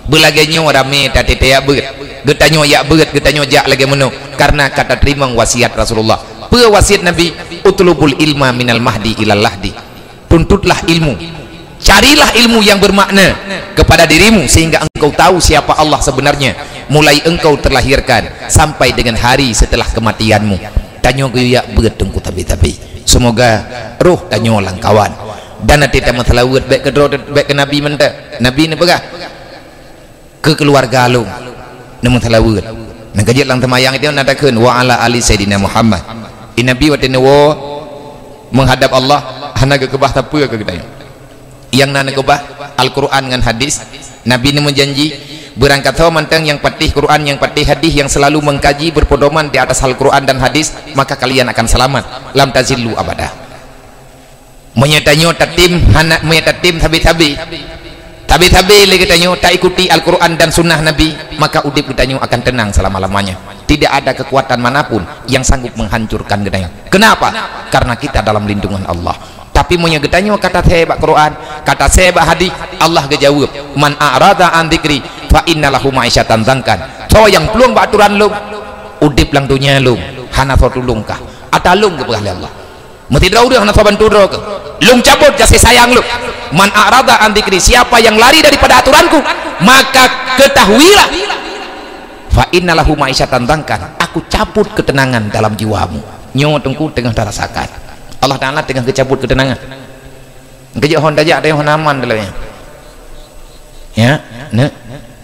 S1: Belagainya rame tatete ya beut getanyo ya beut getanyo jak lagi menu karena kata terima wasiat Rasulullah. Pe wasiat Nabi utlubul ilma minal mahdi ilal lahdi. Tuntutlah ilmu, carilah ilmu yang bermakna kepada dirimu sehingga engkau tahu siapa Allah sebenarnya mulai engkau terlahirkan sampai dengan hari setelah kematianmu. Tanyo ya beut tengku tabi-tabi. Semoga roh tanyo lang kawan dan nanti tamat selawat baik ke roh baik ke Nabi menta Nabi ni pegah ke keluarga lu namun selawat nak kajit lang temayang itu nadakeun wa ala ali sayyidina Muhammad Nabi wa tinwo menghadap Allah hana ke kebah tapa ke kita yang nana kebah Al-Quran dengan hadis. Nabi ni menjanji berangkat tahu mantang yang patih Quran yang patih hadis yang selalu mengkaji berpedoman di atas Al-Quran dan hadis maka kalian akan selamat lam tazillu abadah. Menyatanyo tatim hanak menyatim tabi-tabi lagi tanyo tak ikuti Al-Quran dan sunnah Nabi maka udip getanyo akan tenang selama-lamanya. Tidak ada kekuatan manapun yang sanggup menghancurkan getanyo. Kenapa? Karena kita dalam lindungan Allah. Tapi punya getanyo kata saya bak Quran, kata saya bak hadis, Allah gejawab man a'rada an dzikri fa innalahu ma'isyatan dzankan. So yang peluang bak aturan lu udip lang dunia lu hana so tulung kah atalung ke pegah Allah mesti draw dia hana so bantu draw ke lung cabut kasih sayang lu. Man a'rada an dzikri, siapa yang lari daripada aturanku maka ketahuilah fa innalahu ma'isyatan dzankan, aku cabut ketenangan dalam jiwamu. Nyo tengku tengah terasakan Allah Ta'ala tengah kecabut ketenangan kejak hon tajak ada yang aman dalamnya ya ne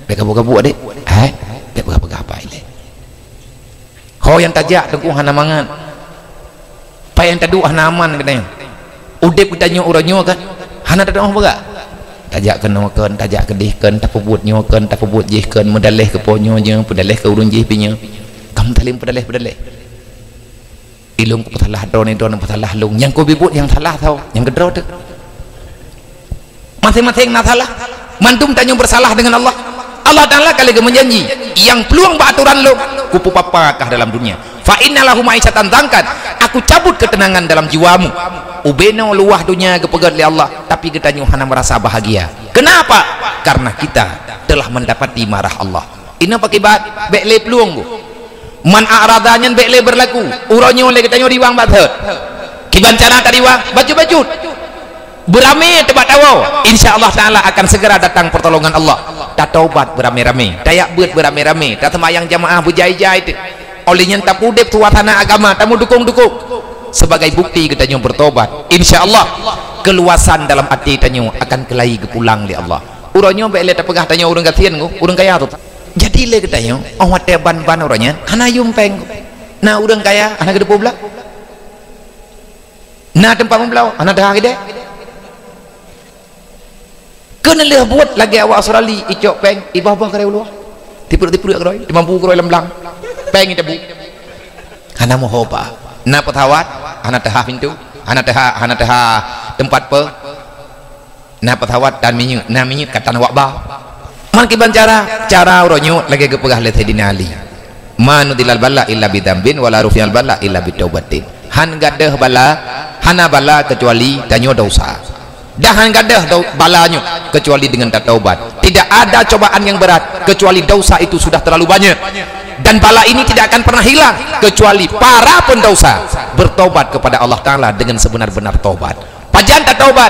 S1: beka-beka adik hai beka-beka apa ini ho yang tajak tengku hana mangan pa yang tadu hana aman katanya udip kitanya uranyo kan hana tadu apa tajak kenokeun tajak kedihkeun tak pebut nyokeun tak pebut jihkeun medaleh ke ponyo je pedaleh ke urun jih pinya kamu talim pedaleh ilung putalah drone putalah lung yang kau bibut yang salah tahu yang gedro tu masing-masing nak salah mantum tanya bersalah dengan Allah. Allah Ta'ala kali menjanji yang peluang beraturan lu kupu papakah dalam dunia fa innalahu ma'isyatan dzankan, aku cabut ketenangan dalam jiwamu ubeno luah dunia kepegat oleh Allah tapi kita hanya merasa bahagia. Kenapa? Karena kita telah mendapati marah Allah. Ini pakai bekle peluang bu man a'radanya bekle berlaku uronyo le katanya diwang bathet kibancana tadi wang baju-baju beramai tempat tahu insyaallah Ta'ala akan segera datang pertolongan Allah. Tak taubat beramai-ramai tayak buat beramai-ramai tak semayang jamaah bujai-jai olehnya tak pudep suasana agama tamu dukung-dukung sebagai bukti katanya bertobat insyaallah keluasan dalam hati tanyo akan kelai kepulang li Allah. Uronyo bekle tak pegah tanya urang kasian urang kaya tu jadi le katanya oh wate ban-ban orangnya hana yumpeng nah urang kaya hana gede pula nah tempat membelau hana dah gede kena leh buat lagi awak Australia icok peng ibah-ibah kare ulu tipu-tipu kroi 50 kroi lemlang peng itu bu hana moho pa na petawat hana tah pintu hana tah tempat pe na petawat dan minyak katan awak ba Mangkiban cara uronyo lagi ke pegah le Sayyidina Ali. Manudilal bala illa bidambin wala rufial bala illa bitaubatin. Han gadah bala, hana bala kecuali tanyo dosa. Dahan gadah balanya kecuali dengan taubat. Tidak ada cobaan yang berat kecuali dosa itu sudah terlalu banyak. Dan bala ini tidak akan pernah hilang kecuali para pendosa bertobat kepada Allah Ta'ala dengan sebenar-benar taubat. Pajan tak taubat,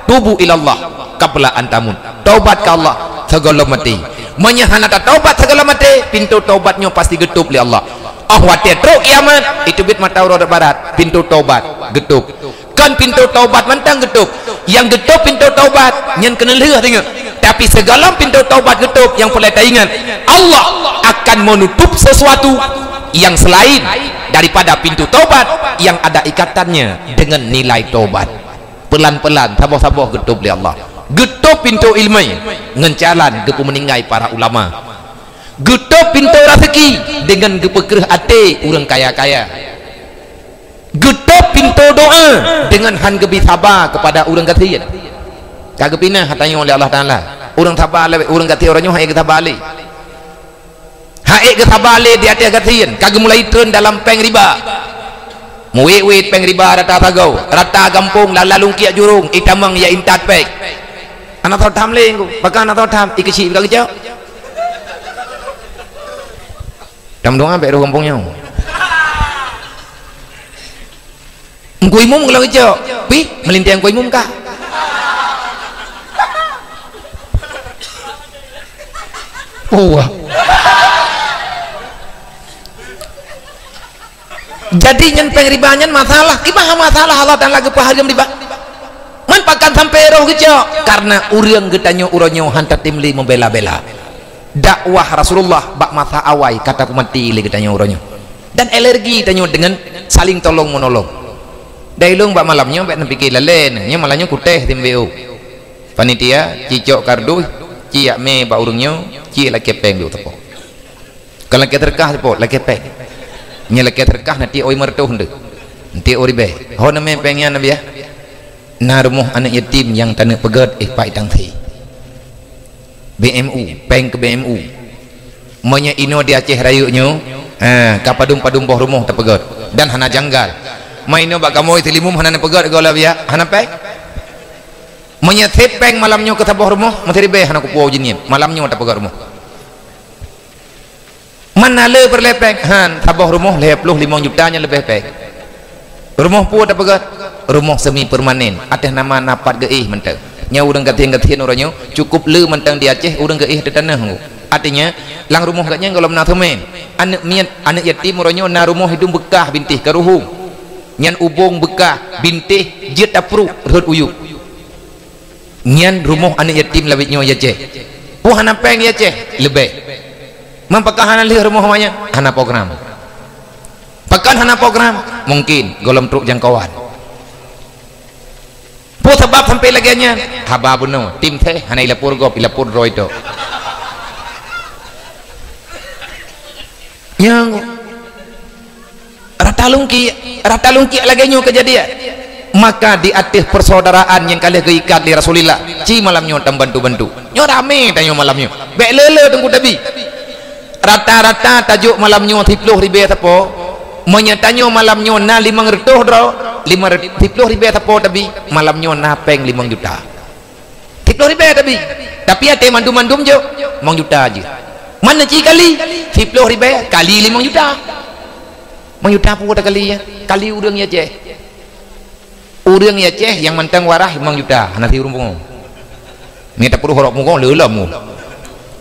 S1: tubu ilallah qabla antamun. Taubat ke Allah segala mati. Menyahana tak taubat segala mati, pintu taubatnya pasti getup oleh Allah. Watir teruk kiamat itu bit mata roda barat, pintu taubat getup. Kan pintu taubat mentang getup. Yang getup pintu taubat nyen kena leh tengok. Tapi segala pintu taubat getup yang perlu ingat, Allah akan menutup sesuatu yang selain daripada pintu taubat yang ada ikatannya dengan nilai taubat. Pelan-pelan sabar-sabar getup oleh Allah. Getup pintu ilmu ngencalan gepu meninggai para ulama. Getup pintu rezeki dengan gepekerah hati orang kaya-kaya. Getup pintu doa dengan han gebi sabar kepada orang kasihan. Kagak pinah hatanya oleh Allah Ta'ala. Orang sabar lebih orang kasihan orangnya hai kita balik. Hai kita balik di atas kasihan. Kagak mulai turun dalam peng riba. Muwit peng riba rata tagau, rata kampung lalalung kia jurung, itamang ya intat pek. Anak tahu tham leng ku, pakai anak tahu tham ikeci kagak jauh. Dam doang ambek kampungnya. Ngkui mum kalau kecok, pi melintang ngkui mum kah? Wah. Jadi nyenteng ribanyan masalah, gimana masalah Allah dan lagi paham riba. Manfaatkan sampai roh kecok, karena urang getanyo uronyo hantar timli membela-bela. Dakwah Rasulullah bak masa awai kata kumati lagi getanyo uronyo. Dan alergi tanyo dengan saling tolong menolong. Dailung bak malamnya bak nepikir lalen, nya malahnya kuteh timbeu. Panitia cicok kardu, ciak me bak urungnya, ciak laki peng du tepo. Kalau laki terkah tepo, laki peng. Nya laki terkah nanti oi mertuh hendak. Nanti oi be. Ho name pengnya nabi ya. Na rumah anak yatim yang tanah pegat pai tang thi. BMU, peng ke BMU. Monya ino di Aceh rayunya, kapadung-padung boh rumah terpegat dan hana janggal. Maino bak kamoy tilimum hana pegat gola biya, hana peng. Monya peng malamnya ke boh rumah, materi be hana kupu jinim, malamnya terpegat rumah. Mana le berlepeng, han taboh rumah 25 jutanya lebih peng. Rumah pu terpegat, rumah semi permanen, atas nama napat geih mentang. Nya urang gatian-gatian orangnya cukup le mentang di Aceh urang geih di tanah. Artinya lang rumah katnya kalau menah temen anak mian anak yatim orangnya na rumah hidung bekah bintih karuhung nyan ubung bekah bintih jet apru rut uyuk nyan rumah anak yatim labitnya ya Aceh puh hana peng ya Aceh lebih mempakahanan li rumah namanya hana program pakan hana program mungkin golom truk jangkauan puh sebab sampai laginya haba bunuh tim teh hana ilapur gop ilapur roy do yang rata lungki lagi nyu kejadian maka di atas persaudaraan yang kalian keikat di Rasulullah ci malamnya tam bantu-bantu nyo rame tanyo malamnya bek lele tunggu tabi rata-rata tajuk malamnya 30 ribu tapo menyatanyo malamnya na 500 dro 50 ribu tapo tabi malamnya na peng 5 juta 30 ribu tapi ate mandum-mandum jo 5 juta aja mana ci kali 10 ribu kali 5 juta 5 juta pun kali ya kali urang ya Aceh urang ya Aceh yang mentang warah 5 juta nanti rumpung ni tak perlu horok mungkong lelamu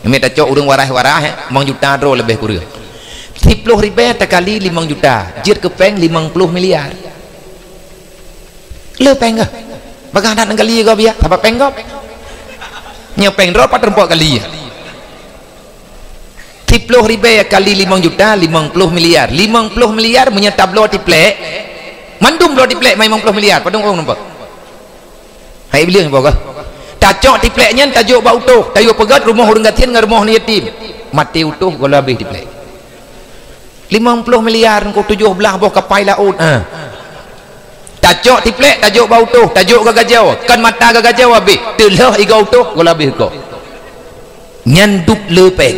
S1: ni tak cok urang warah 5 juta dro lebih kurang 10 ribu tak kali 5 juta jir ke peng 50 miliar le peng ke bagaimana kali kau biar apa peng kau nyepeng dro 4 kali ya 10 ribu kali 5 juta 50 miliar 50 miliar menyetap lo tiplek mandum lo tiplek 50 miliar padung orang nampak hai bilang apa tacok tipleknya tajuk bau utuh tajuk pegat rumah orang gatian dengan rumah yatim mati utuh gula habis tiplek 50 miliar kau 17 boh kapai laut tacok tiplek tajuk bau utuh tajuk gagajau kan mata gagajau habis telah iga utuh gula habis kau Nyandup lepeng.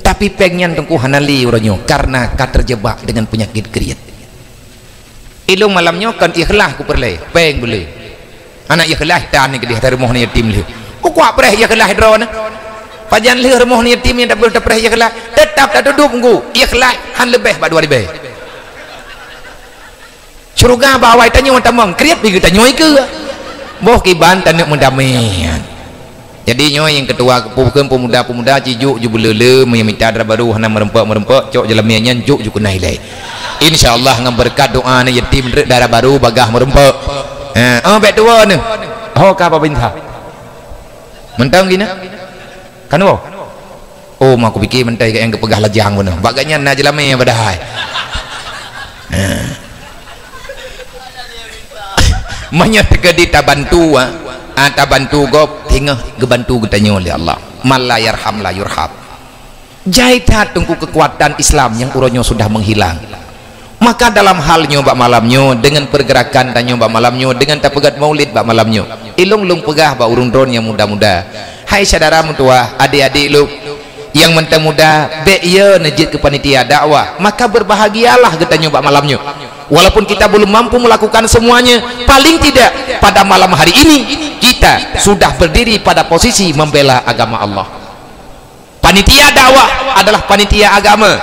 S1: Tapi pengen tengku hanali uranyo karena terjebak dengan penyakit kriat. Ilung malamnya kan ikhlas ku perle, peng boleh. Anak ikhlas tan ni ke dia rumah ni yatim le. Ku kuat preh ikhlas drone. Pajan le rumah ni yatim yang tak preh ikhlas, tetap tak duduk ku. Ikhlas han lebih ba 2 lebih. Syurga bawai tanya tamang kriat bi kita nyoi ke. Boh kiban tanek mendamaian. Jadi nyoy yang ketua kepukan pemuda-pemuda cijuk ju belele meminta darah baru hana merempak cok jelamiannya juk ju kunai lai. Insyaallah ngam berkat doa ni yatim darah baru bagah merempak. Bet dua ni. Oh ka apa bintah? Mentang gini? Kan wo? Oh mak aku fikir mentai yang kepegah lajang pun. Baganya na jelami badai. Manya tegadi tabantu tabantu gop tingah gebantu getanyo oleh Allah. Man la yarham la yurham. Jaitat tungku kekuatan Islam yang uronyo sudah menghilang. Maka dalam hal nyoba malamnyo dengan pergerakan dan nyoba malamnyo dengan tapegat maulid bak malamnyo. Ilung lung pegah ba urun dron yang muda-muda. Hai saudara mentua, adik-adik lu yang mentang muda be ye nejit ke panitia dakwah, maka berbahagialah getanyo bak malamnyo. Walaupun kita belum mampu melakukan semuanya, paling tidak pada malam hari ini kita sudah berdiri pada posisi membela agama Allah. Panitia dakwah adalah panitia agama.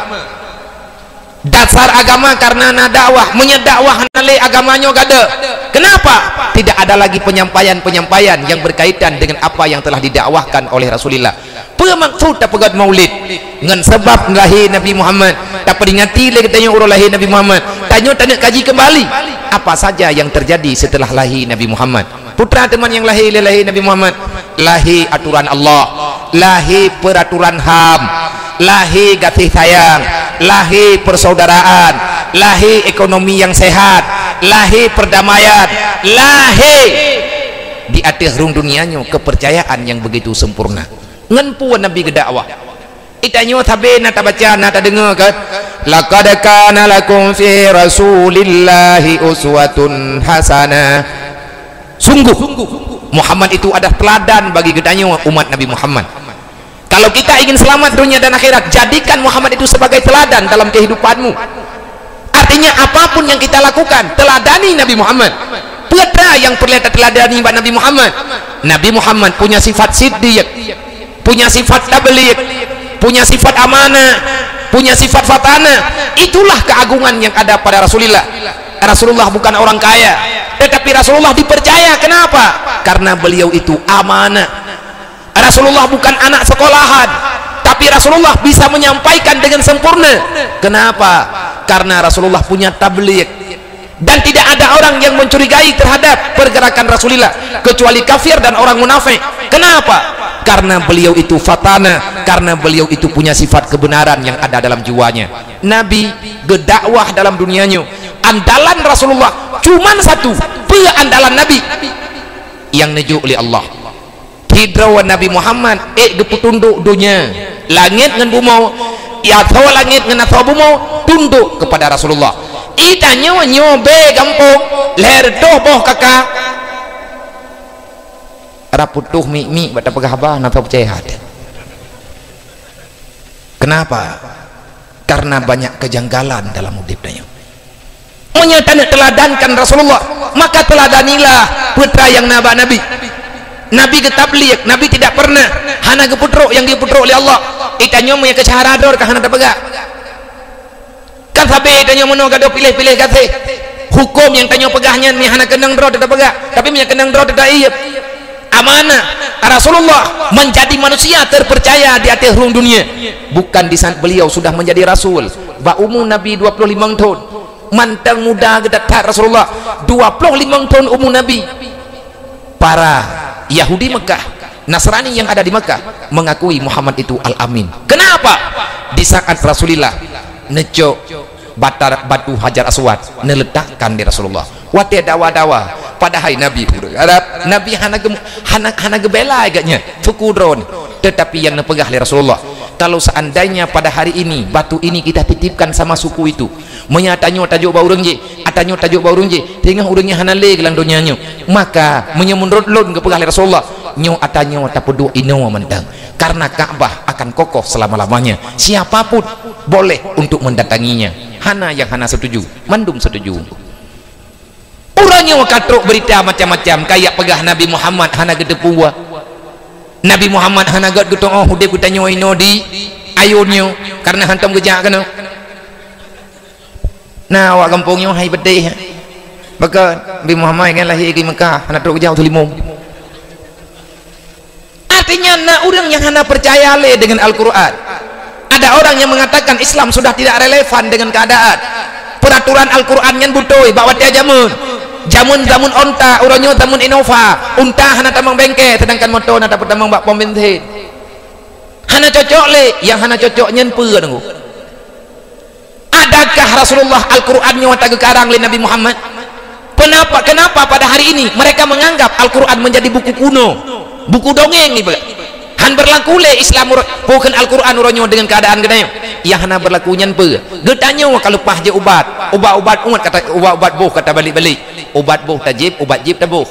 S1: Dasar agama karena na dakwah, menyedakwah nale agamanya gada. Kenapa? Tidak ada lagi penyampaian-penyampaian yang berkaitan dengan apa yang telah didakwahkan oleh Rasulullah. Pemaksud tak pegat maulid dengan sebab lahir Nabi Muhammad, tak peringati lagi tanya urut lahir Nabi Muhammad, tanya kaji kembali apa saja yang terjadi setelah lahir Nabi Muhammad. Putra teman yang lahir Nabi Muhammad, lahir aturan Allah, lahir peraturan HAM, lahir kasih sayang, lahir persaudaraan, lahir ekonomi yang sehat, lahir perdamaian, lahir di atas rung dunianya kepercayaan yang begitu sempurna. Ngenpuan Nabi ke dakwah itanyo tabe na tabaca na tadengar kan, laqad kana lakum fi rasulillahi uswatun hasanah. Sungguh Muhammad itu ada teladan bagi gedanyo umat Nabi Muhammad. Kalau kita ingin selamat dunia dan akhirat, jadikan Muhammad itu sebagai teladan dalam kehidupanmu. Artinya apapun yang kita lakukan, teladani Nabi Muhammad. Putra yang perlu teladani Nabi Muhammad. Nabi Muhammad punya sifat siddiq, punya sifat tabligh, punya sifat amanah, punya sifat fatana. Itulah keagungan yang ada pada Rasulullah. Rasulullah bukan orang kaya, tetapi Rasulullah dipercaya. Kenapa? Karena beliau itu amanah. Rasulullah bukan anak sekolahan, tapi Rasulullah bisa menyampaikan dengan sempurna. Kenapa? Karena Rasulullah punya tabligh. Dan tidak ada orang yang mencurigai terhadap pergerakan Rasulullah kecuali kafir dan orang munafik. Kenapa? Karena beliau itu fatana, karena beliau itu punya sifat kebenaran yang ada dalam jiwanya. Nabi berdakwah dalam dunianya. Andalan Rasulullah cuman satu, andalan Nabi yang nejuk oleh Allah. Hidrawan Nabi Muhammad diputunduk dunia, langit dengan bumi, ya tahu langit dengan bumi tunduk kepada Rasulullah. Itanya nyobe gampung leher doh boh kakak raputuh mi bata pegahbah atau percaya. Kenapa? Karena banyak kejanggalan dalam hidupnya. Menyatakan teladankan Rasulullah, maka teladanilah putra yang naba Nabi. Nabi ketabligh, Nabi tidak pernah hana keputruk yang diputruk oleh Allah. Itanya punya kecaharador ke hana terpegak. Kan sampai itanya meno gado pilih-pilih kasih. Hukum yang tanya pegahnya ni hana kenang dro tidak pegak, tapi punya kenang dro tidak iya. Amanah. Rasulullah menjadi manusia terpercaya di atas ruang dunia. Bukan di saat beliau sudah menjadi rasul. Ba umur Nabi 25 tahun. Mantang muda gedatar Rasulullah 25 tahun umur Nabi. Para Yahudi Mekah, Nasrani yang ada di Mekah mengakui Muhammad itu Al-Amin. Kenapa? Di saat Rasulullah necok batu Hajar Aswad neletakkan di Rasulullah. Wate dawa-dawa pada hari Nabi Nabi hana gebela agaknya suku drone, tetapi yang nepegah oleh Rasulullah. Kalau seandainya pada hari ini batu ini kita titipkan sama suku itu, menyatanyo tajuk bau urang je, atanyo tajuk bau urang je, tengah urangnya hana le gelang donyanya, maka menyemunrut lon ke pegah oleh Rasulullah. nyo atanyo tapudu ino mentang, karena Ka'bah akan kokoh selama-lamanya. Siapapun boleh untuk mendatanginya. Hana yang hana setuju, mandum setuju. Orangnya katruk berita macam-macam kayak pegah Nabi Muhammad hana gede puwa. Nabi Muhammad hana gede gutong oh hude kutanyo ino di ayunyo karena hantam gejak kena. Nah awak kampungnya hai bedih. Maka Nabi Muhammad kan lahir di Mekah hana truk jauh tu limung. Artinya nak orang yang hana percaya le dengan Al-Quran. Ada orang yang mengatakan Islam sudah tidak relevan dengan keadaan. Peraturan Al-Quran yang butuh bawa dia jamun onta orangnya jamun Innova unta hana tamang bengke sedangkan motor hana dapat tamang bak pom bensin. Hana cocok le yang hana cocok nyen peu nunggu. Adakah Rasulullah Al-Qurannya wata gekarang le Nabi Muhammad? Kenapa pada hari ini mereka menganggap Al-Quran menjadi buku kuno, buku dongeng nih baga. Han berlaku le Islam bukan Al-Quran uronyo dengan keadaan gedayo. Yang hana berlaku nyen pe. Getanyo kalau pah je ubat umat kata ubat boh kata balik-balik. Ubat boh tajib, ubat jib tabuh.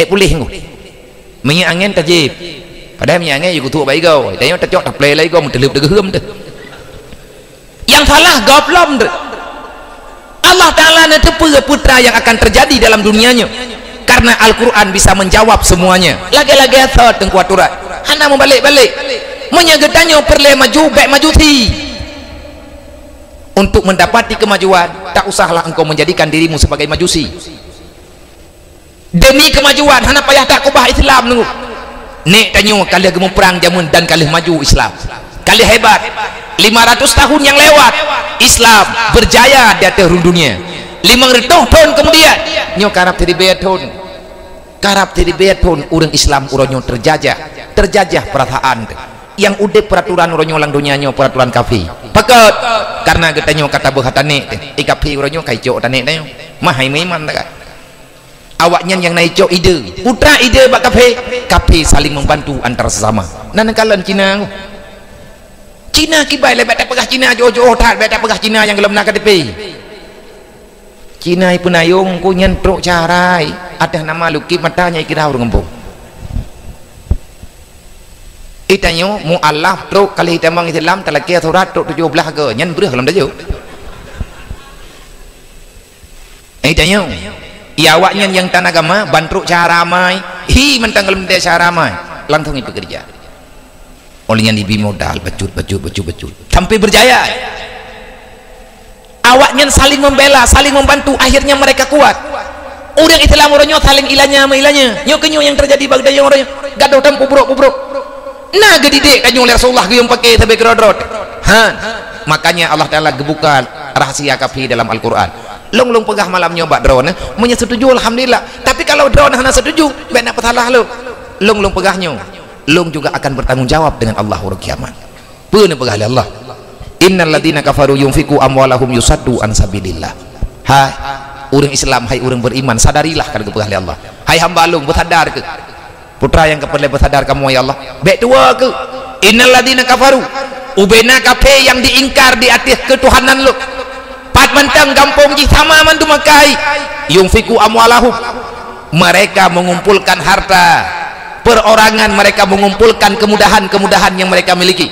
S1: Pulih ngau. Minyak angin tajib. Padahal minyak angin juga tu baik kau. Tanya tercok tak play lagi kau mentelip degem tu. Yang salah goblom tu. Allah Ta'ala nanti putra yang akan terjadi dalam dunianya karena Al-Quran bisa menjawab semuanya. Lagi-lagi asal tengkuaturan hana membalik-balik menyagetannya perle maju baik maju ti untuk mendapati kemajuan. Tak usahlah engkau menjadikan dirimu sebagai majusi demi kemajuan. Hana payah tak kubah Islam nunggu nek tanyo kalian gemuk perang jamun dan kalian maju Islam kalian hebat. 500 tahun yang lewat Islam berjaya di atas dunia. 500 tahun kemudian nyo karap jadi beton orang Islam uronyo terjajah perasaan yang udah peraturan uronyo lang dunia nyo peraturan kafi pakat karena getanyo kata behatane kafi uronyo kaico tane nyo mahai meman tak awaknya yang naico ide putra ide bak kafi saling membantu antar sesama. Nan kalian Cina kibai lebat pegah Cina jojo tak beta pegah Cina yang gelem nak KTP. Cina penayung ku nyentruk carai ada nama luki matanya kira urang ngempung. Itanyo mualaf truk kali hitamang Islam talaki surat truk 17 ke nyen breuh dalam dajo. Itanyo ya awaknya yang tanagama bantruk cara ramai hi mentang gelem de cara ramai langsung bekerja. Olehnya dibi modal becut sampai berjaya. Awaknya saling membela saling membantu akhirnya mereka kuat. Orang Islam orangnya saling ilanya nyo kenyo yang terjadi bagdaya orangnya gaduh tam pubrok nah gedide kanyo Rasulullah yang pakai sampai kerodrot. Makanya Allah Ta'ala gebuka rahasia kafi dalam Al-Quran. Long pegah malam nyoba drone menyetuju alhamdulillah. Tapi kalau drone hana setuju benar pesalah lo. Long pegahnya long juga akan bertanggung jawab dengan Allah hari kiamat. Pun pegah Allah. Innal ladzina kafaru yunfiqu amwalahum yusaddu an sabilillah. Hai orang Islam, hai orang beriman, sadarilah kan pegah Allah. Hai hamba long bersadar ke. Putra yang keperle bersadar kamu ya Allah. Baik tua ke. Innal ladzina kafaru ubena kafe yang diingkar di atas ketuhanan lo. Pat mentang gampung ji sama mantu makai. Yunfiqu amwalahum. Mereka mengumpulkan harta perorangan, mereka mengumpulkan kemudahan yang mereka miliki.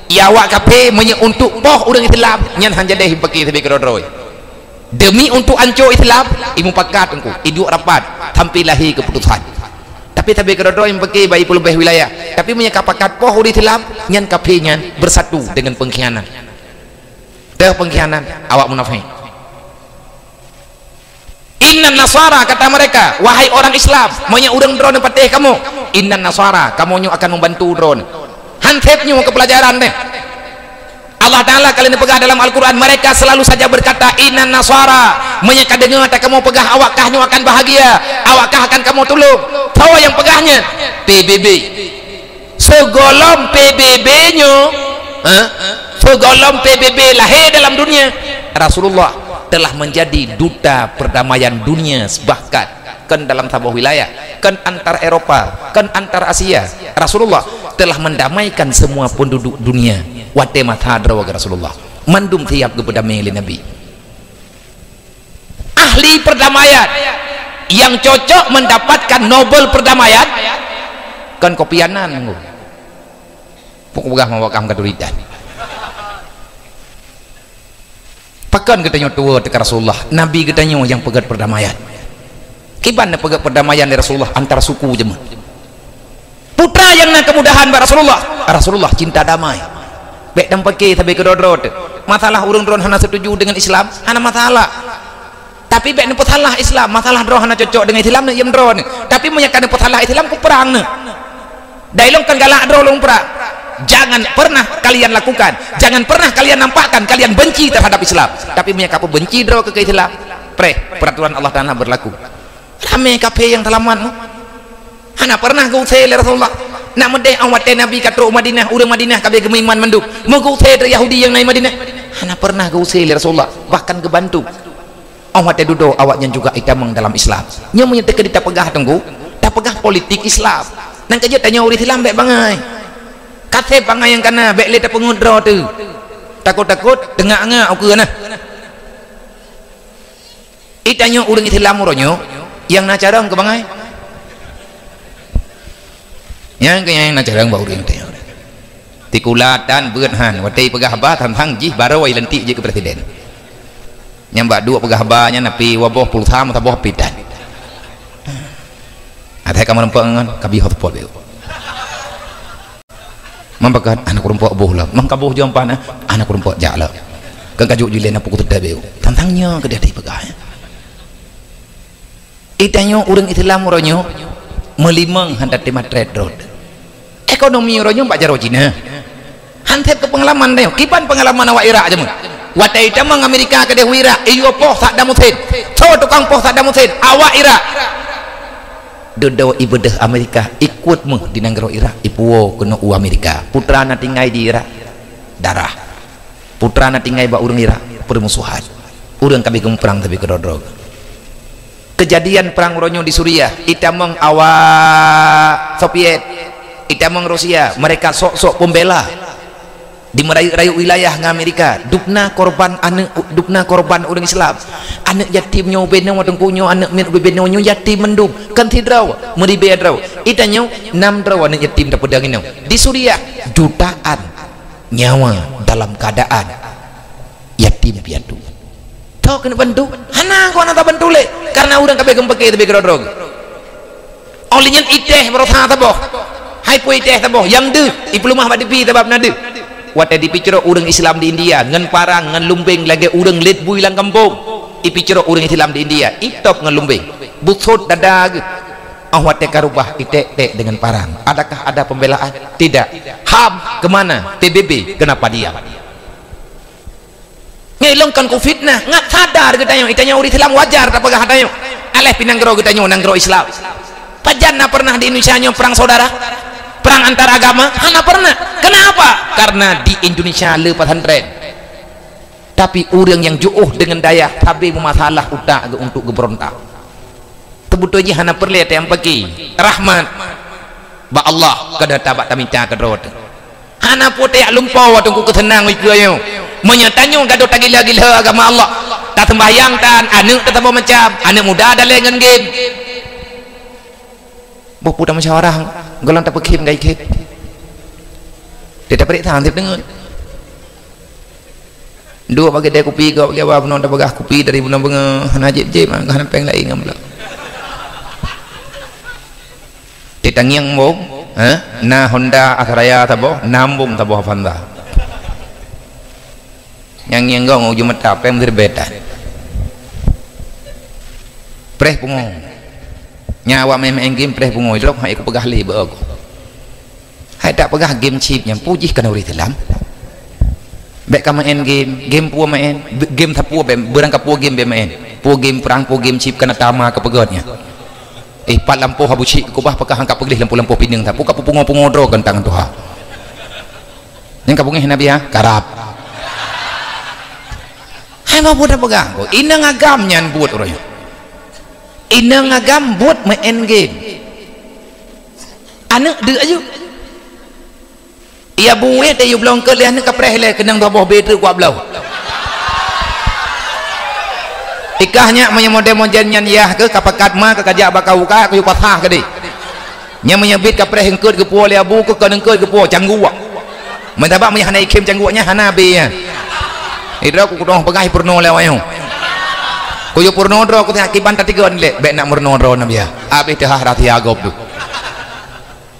S1: Ya awak kape untuk poh orang Islam nyan hanjadeh pakai sebagai kerodroy demi untuk anco Islam imu pakat engku iduk rapat sampai lahir keputusan. Tapi kerodroy yang pakai bayi pelebih wilayah tapi menyeka pakat poh orang Islam nyan kape nyan bersatu dengan pengkhianat awak munafik. Innan nasara kata mereka wahai orang Islam maunya urang drone patih kamu. Innan nasara kamu akan membantu drone hansepnya ke pelajaran deh. Allah Ta'ala kalian pegah dalam Al-Quran mereka selalu saja berkata innan nasara menyeka dengar kamu pegah awakkahnya akan bahagia awakkah akan kamu tolong tahu yang pegahnya PBB segolong PBB nya segolong PBB lahir dalam dunia. Rasulullah telah menjadi duta perdamaian dunia bahkan kan dalam sebuah wilayah kan antar Eropa kan antar Asia. Rasulullah telah mendamaikan semua penduduk dunia. Wate matadra wa Rasulullah mandum tiap kepada Nabi ahli perdamaian yang cocok mendapatkan Nobel perdamaian kan kopianan nggo pokok mau kam kaduridan pakan katanya tua dekat Rasulullah Nabi katanya yang pegat perdamaian kiban pegat perdamaian dari Rasulullah antara suku jemaah putra yang nak kemudahan ba Rasulullah cinta damai baik dan pakai tapi kedodrot masalah urang-urang hana setuju dengan Islam hana masalah tapi baik nepot salah Islam masalah drone hana cocok dengan Islam nak yang drone tapi menyakan nepot salah Islam ku perang ne dailong kan galak drone perang jangan pernah kalian lakukan jangan pernah kalian nampakkan kalian benci terhadap Islam tapi menyakan aku benci drone ke Islam peraturan Allah Ta'ala berlaku ramai kafe yang telaman hana pernah kau saya Rasulullah nak medeh awat Nabi katro Madinah urang Madinah kabeh gemiman menduk mau kau saya Yahudi yang naik Madinah hana pernah kau saya Rasulullah bahkan kebantu awat duduk awaknya juga itamang dalam Islam nya menyatakan kita pegah tunggu tak pegah politik Islam nang kerja tanya urang Islam baik bangai kate bangai yang kana baik le tak pengudra tu takut-takut dengak-ngak aku nah itanya urang Islam uronyo yang nak carang ke bangai yang nak carang bau urang tanya tikulatan beunhan watai pegah ba tantang jih barawai lentik je ke presiden nyambak dua pegah banyak napi waboh pulsam atau boh pidan ada kamar empangan kabi hotpot beu mambakan anak rumpok boh lah mangkaboh jampana anak rumpok jala kan kajuk jilen apa kutu beu tantangnya ke dia pegahnya itanya urang Islam ronyo melimang handat di Madrid road ekonomi ronyo mbak jaro Cina hantet ke pengalaman deh kipan pengalaman awak Irak aja mun watai damang Amerika ke dewira iyo poh Saddam Hussein so tukang poh Saddam Hussein awak Irak dodo ibadah Amerika ikut meh di negara Irak ipuo kena u Amerika putra na tinggai di Irak darah putra na tinggai ba urang Irak permusuhan urang kabi perang tapi kedodrog kejadian perang ronyo di Suriah itamang awak Soviet itamang Rusia mereka sok-sok pembela di merayu-rayu wilayah ng Amerika dupna korban orang Islam anak yatim nyo benyo wadong kunyo anak min benyo nyo yatim mendung kan tidraw meribe draw itanyo 6 draw anak yatim tapedang ino di Suriah jutaan nyawa dalam keadaan yatim piatu tau kena bantu hana ko ana ta bantu le karena urang kabeh gempeke tebe grodrog olinya iteh berosa taboh hai pui teh taboh yang de iplumah badipi tabab nade wate dipicero urang Islam di India ngan parang ngan lumbeng lagi urang let bui lang kampung dipicero urang Islam di India itop ngan lumbeng busut dadag wate karubah itek dengan parang adakah ada pembelaan tidak HAM kemana PBB kenapa diam ngelongkan ku fitnah ngat sadar kita yang itanya urang Islam wajar tak pegah hadayo aleh pinanggro kita yang nanggro Islam pajanna pernah di Indonesia nyo perang saudara perang antar agama hana pernah kenapa karena di Indonesia lepas handren tapi orang yang jauh dengan daya tapi memasalah utak untuk berontak tebutnya hana perlihat yang pergi rahmat ba Allah kada tabak taminca kedrot hana pote lumpau waktu ku kesenang wikiyo menyatanyo gado tagila-gila agama Allah tak sembahyang tan anu tetap macam anak muda ada lengan game buku dah musyawarah golong tak pekim gay kip dia tak perik tang tip dengan dua bagi dia kopi kau bagi apa pun tak bagah kopi dari bulan bunga najib je mah kan peng lain ngam lah dia tangiang bom na Honda Asraya tabo nambung tabo Honda yang gong ujung mata peng berbeda preh pungong nyawa memang game preh bungoy lok hai aku pegah li ba aku hai tak pegah game chip yang puji kana uri Islam bek ka main game pu main game tapu berang ka pu game be main pu game perang pu game chip kana tama ka pegodnya pat lampu habu chi ku bah pekah angka peglih lampu-lampu pining tapu ka pu pungo-pungodro kan tangan tuha yang ka pungih nabi ha karap hai ma budak pegah ko inang agam nyan buat oroyo inang agam buat main game anak de ayu ia buwe te yu blong ke le anak kapreh le kenang doboh betre ku ablau ikahnya menyemode monjen nyan yah ke kapakat ma ke kajak bakau ka ku patah ke di nya menyebit ka preh hengkeut ke puo le abu ke hengkeut ke puo cangguak mentabak nya hana ikim cangguaknya hana be ya idra ku dong pegai purno le wayo ku yo purno dro ku akiban tatigon le be nak murno dro na biya abis teh rati agop tu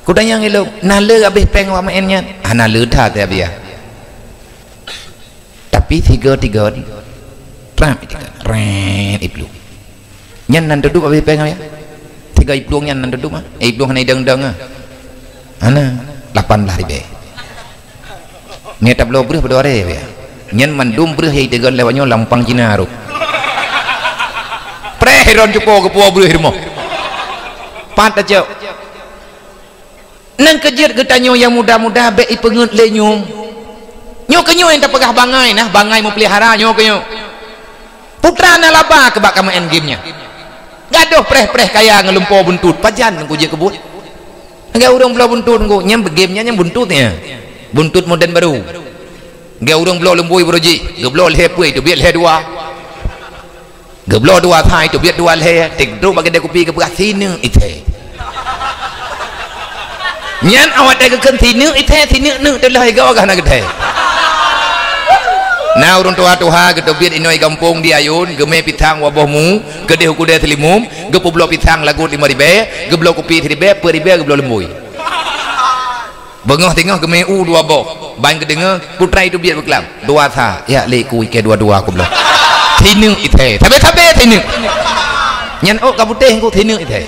S1: ku tanya ngelo nale abis peng wa mainnya hana le tha teh biya tapi tiga tram itu ren iblu nyan nan duduk abis peng ya tiga iblu nyan nan duduk mah iblu hana deng-deng ana 18 ribu ni tablo breh berdore ya nyan mandum breh hei tegon lewatnya lampang Cina ru preheron cupo ke puau breh mo pat aja nang kejer getanyo yang muda-muda be ipengut le nyum nyo kenyo yang pegah bangai nah bangai mau pelihara nyo kenyo putra na laba ke bak main game nya gadoh preh kaya ngelumpo buntut pajan ku je kebut enggak urang belah buntut ku nyam game nya nyam buntutnya buntut modern baru enggak urang belah lembui broji geblo le pui tu biat le dua geblo dua thai tu biat dua le tik dru bagi de kopi ke pegah sini ite nyan awak de ke sini ite sini nu te lai ga na gede nah urang tua gitu biar inoi kampung di ayun geme pitang wabohmu gede huku de telimum gepublo pitang lagu 5 ribe geblo kopi 3 ribe per ribe geblo lembui bengah tengah geme u 2 boh bang kedengar putra itu biar berkelam 2 tha ya le ku ke 2 aku belum thinu ite tabe thinu nyan ok kabuteh ku thinu ite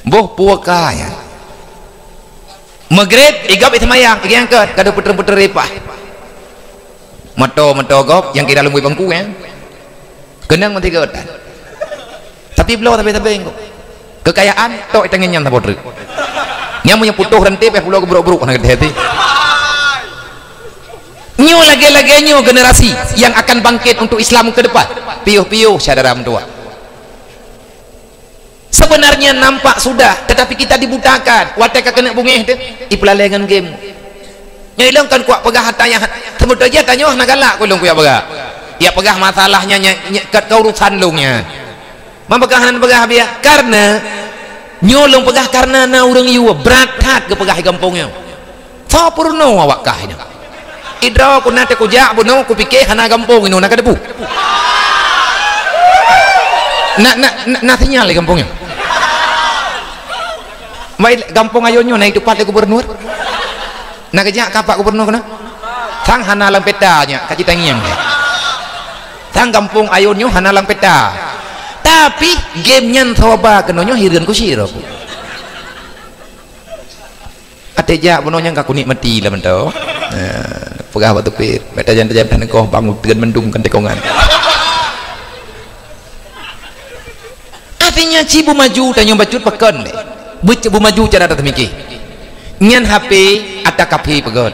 S1: boh puaka ya Maghrib igap itmayang igangkat kada puter-puter repah mato gop yang kira lembui bangku ya kenang mati keotan tapi belum tapi kekayaan tok tengen nyam tapotru nyam punya putuh rente peh pulau gebrok-brok na gede nyu lagi nyu generasi yang akan bangkit untuk Islam ke depan piuh saudara tua sebenarnya nampak sudah tetapi kita dibutakan wateka kena bungeh tu ipelalengan game nyilang kan kuat pegah hatanya temut aja tanya nak galak ku long ku ya pegah ya pegah masalahnya kat keurusan lungnya mempegahanan pegah biar karena nyolong pegah karena na urang yu berakat ke pegah kampungnya fa purno awak kahnya idra ku nate ku jak buno ku pikir hana kampung inu nak debu nak sinyal di kampungnya mai kampung ayonyo naik tupat gubernur nak kejak kapak gubernur kena sang hana lang petanya kaci tangiang sang kampung ayonyo hana lang peta tapi game nyan thoba kenonyo hireun ku sira ku atejak bunonya ka kunik mati lah mento pegah batu pir beta jan tan ko bangun tegan mendum kan tekongan artinya cibu maju tanyo bacut peken le bu maju cara tatmiki nyan HP atau kapi pegot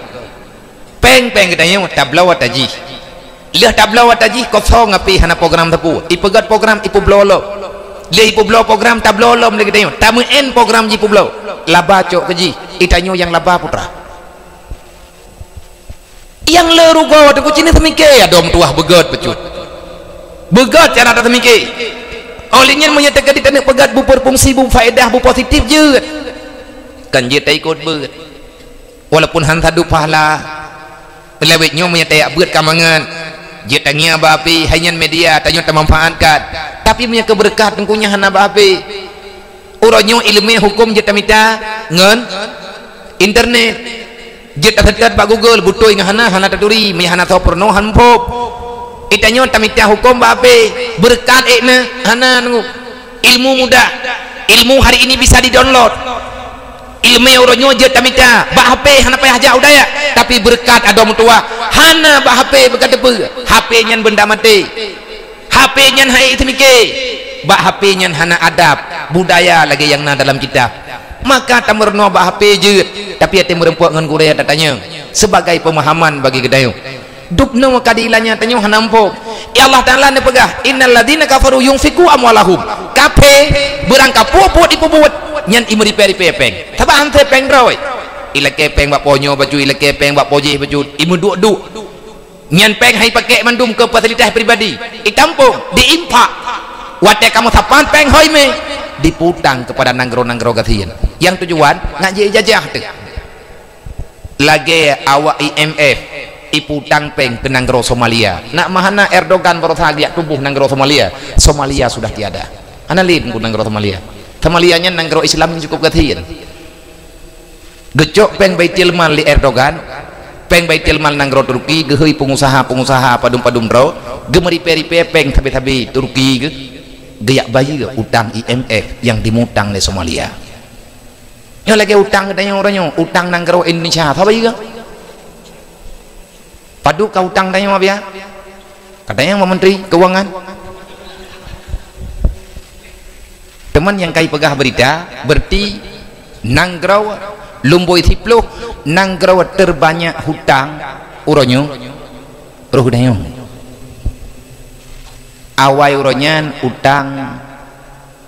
S1: peng katanya tablaw ataji lihat tablaw ataji kosong api hana program tapu ipegat program ipu blolo le ipu blolo program tablolo le katanya tamu en program ji ipu blolo laba cok keji itanyo yang laba putra yang leru gawa tu kucini temike ya dom tuah begot pecut begot cara tatmiki olehnya menyatakan di tanah pegat bu berfungsi bu faedah bu positif je kan dia tak ikut ber walaupun hantar du pahala pelawetnya menyatakan ber kamangan dia tanya api hanya media tanya termanfaatkan tapi punya keberkat tengkunya hana api urangnya ilmu hukum dia minta ngen internet dia terdekat pak Google butuh ingat hana terduri hana tahu perno hanpop itanyo tamita hukum bape berkat ekna hana ilmu mudah ilmu hari ini bisa di-download ilmu uronyo je tamita ba HP hana payah jauh daya tapi berkat adom tua hana ba HP berkat depe HP nyan benda mati HP nyan hai temike ba HP nyan hana adab budaya lagi yang na dalam kitab maka tamerno ba HP je tapi ate merempuak ngan Korea tatanya sebagai pemahaman bagi gedayo dukna kadilannya tanyo hanampo ya Allah Taala ne pegah innal ladina kafaru yunfiku amwalahum kape berang kapupuat ipubuat nyan imri peri pepeng taba ante peng roy ila kepeng bak ponyo baju ila kepeng bak poje baju imu duk nyan peng hai pakai mandum ke fasilitas pribadi itampung diimpak wate kamu sapan peng hoi me diputang kepada nanggro-nanggro kathian yang tujuan ngaji jajah tu lagi awak IMF iputang peng ke nanggro Somalia nak mahana Erdogan berusaha lihat tubuh nanggro Somalia sudah tiada analin ku nanggro Somalia nya nanggro Islam cukup kathian gecok peng baitil mal li Erdogan peng baitil mal nanggro Turki gehui pengusaha padum bro gemeri peri peng tabi Turki geyak bayi utang IMF yang dimutang di Somalia nyo lagi utang katanya orangnya utang nanggro Indonesia apa bayi padu kau utang tanya apa ya katanya Menteri Keuangan teman yang kai pegah berita berarti nanggro Lumboi Tiplo nanggro terbanyak hutang uronyo roh dayo awai uronyan utang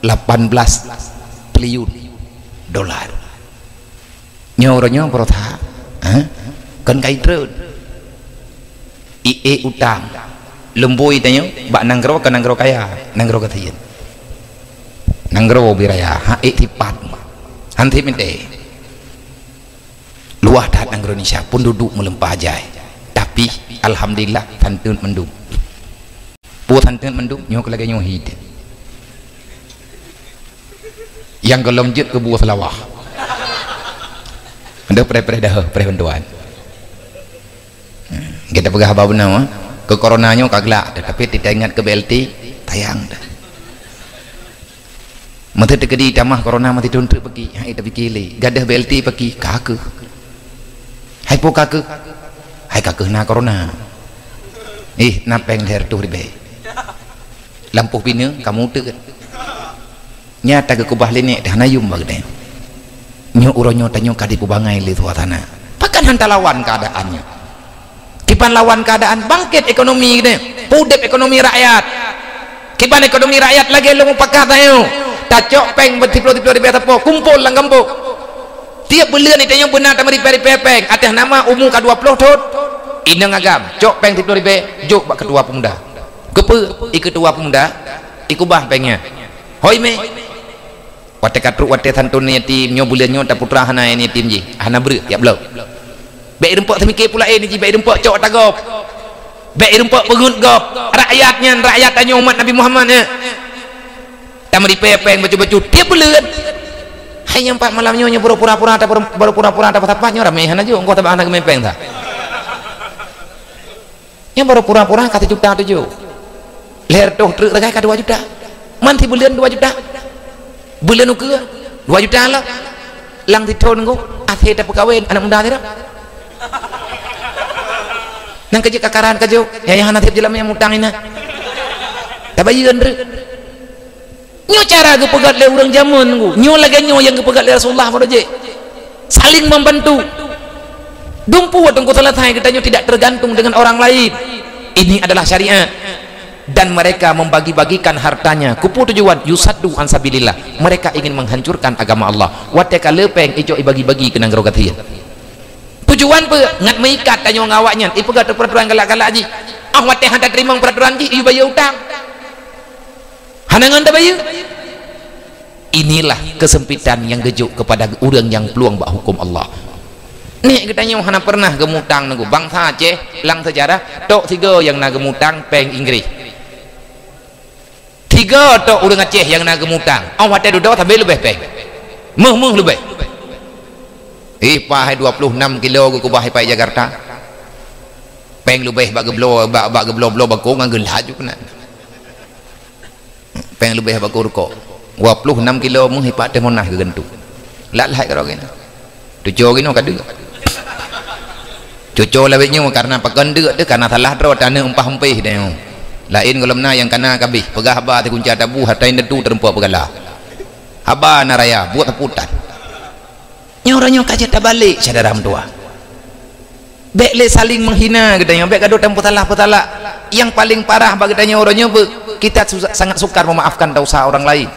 S1: 18 triliun dolar nyoronyo perotha kan kai trud IE utang lumboi tanyo bak nanggro kan nanggro kaya nanggro kathian nanggro biraya hae tipat hanti mente luah dah nanggro Indonesia pun duduk melempah jai tapi alhamdulillah tantun mendung buat tantun mendung nyok lagi nyohid yang gelom jet ke buah selawah ada pre-pre dah pre-bantuan kita pegah apa benar ke coronanya kagelak tapi tidak ingat ke BLT tayang dah mata terkedi tamah corona mati tuntuk pergi hai tapi kili gadah BLT pergi kakek hai po kakek hai kakek na corona napeng her tu ribe lampu pina kamu tu nyata ke kubah lenek dah nayum bagde nyo uronyo tanyo kadi pubangai li tua tanah pakan hantar lawan keadaannya kipan lawan keadaan bangkit ekonomi gini pudep ekonomi rakyat kipan ekonomi rakyat lagi lu pakat tayo tacok peng bertiplo-tiplo di betapo kumpul lang kampung tiap bulan itu yang benar tamari peng atas nama umum ke-20 tot inang agam cok peng tiplo di jok bak ketua pemuda ketua pemuda ikubah pengnya hoi me wate katru wate santun yatim nyo bulan nyo ta putra hana ini yatim ji hana ber tiap belum baik rempok temikir pula ini baik rempok cok tagop baik rempok pengut gop rakyat tanya umat Nabi Muhammad ya tamari pepeng baju-baju dia bulan hanya 4 malamnya nya pura-pura tapatnya ramehan aja engkau tabak anak mepeng tak yang pura-pura kata juta 7 leher toh truk ragai ka 2 juta manti bulan 2 juta bulan uke 2 juta lah lang titon engkau akhir tak pekawin anak muda tidak nang kerja kakaran kajo yang hanatip jelam yang mutang ina tabayian re nyo cara ke pegat le urang zaman ku nyo lagi nyo yang ke pegat le Rasulullah je saling membantu dumpu watong ko selesai kita nyo tidak tergantung dengan orang lain ini adalah syariat dan mereka membagi-bagikan hartanya kupu tujuan yusaddu ansabilillah mereka ingin menghancurkan agama Allah wateka lepeng ijo ibagi-bagi ke nanggro kathian tujuan pe ngat meikat tanyo ngawaknya ipegat peraturan galak-galak ji wate handa terima peraturan ji ieu bayar utang hanangan da bayar inilah kesempitan yang gejuk kepada orang yang peluang bak hukum Allah ni katanya hana pernah gemutang nunggu bangsa Aceh lang sejarah tok 3 yang na gemutang peng Inggris 3 tok orang Aceh yang na gemutang wate duduk sampai lebih peng meh lebih pahai 26 kilo ke kubah pai Jakarta peng lebih bak geblo bako nganggeul haju kena peng lebih bako rukok 26 kilo mun hipat teh monah ke gentu lat lai karo gini tujo gino kadu cuco lawetnya karena pakan deuk teh karena salah tro tanah umpah umpih deh lain golemna yang kana kabih pegah ba teh kunci tabu hatain detu terempuh pegala haba naraya buat teputan nyoranya kajet balik saudara tua bek le saling menghina katanya bek kado tempo talah yang paling parah bagi tanya orangnya kita sangat sukar memaafkan dosa orang lain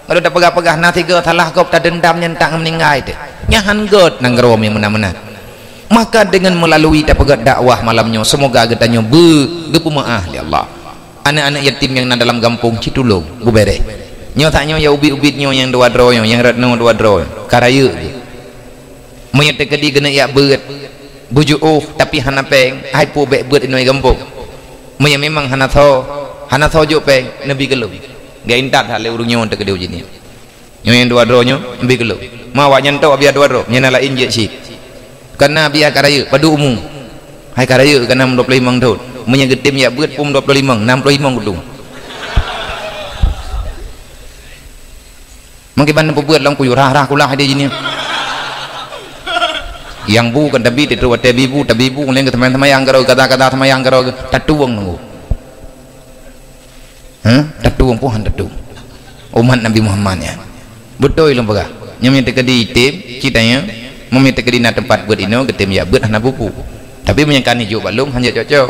S1: kalau dah pegah-pegah na 3 talah kau tak dendam nyentak meninggal itu nyahan god nanggerom yang menang-menang maka dengan melalui pegat dakwah malamnya semoga katanya gepu maaf ya Allah anak-anak yatim yang dalam kampung Citulung bubere nyo tak nyo ya ubit-ubit nyo yang dua dro yang ratno dua dro karaya menyet kedi kena ya beut bujuk tapi hana peng hai pu bek beut inoi gampung menyet memang hana tho jo peng nabi gelu ga intat hale urung nyo te kedi ujini nyo yang dua dro nyo nabi gelu mawa nyanto biar dua dro nyana lain je si karena biar karaya padu umum hai karaya kana 25 tahun menyet getim ya beut pum 25 65 gedung mungkin bandar pembuat lang kuyu rah kulah ada jenis yang bu kan tabi itu tabibu ngelain ke teman-teman yang karo kata-kata teman yang karo tatuang nunggu tatuang puhan tatu umat Nabi Muhammad ya betul ilang pegah nyamnya tekadi tim citanya meminta ke dina tempat buat ino ketim ya buat hana buku tapi menyangkani juga balung hanya cocok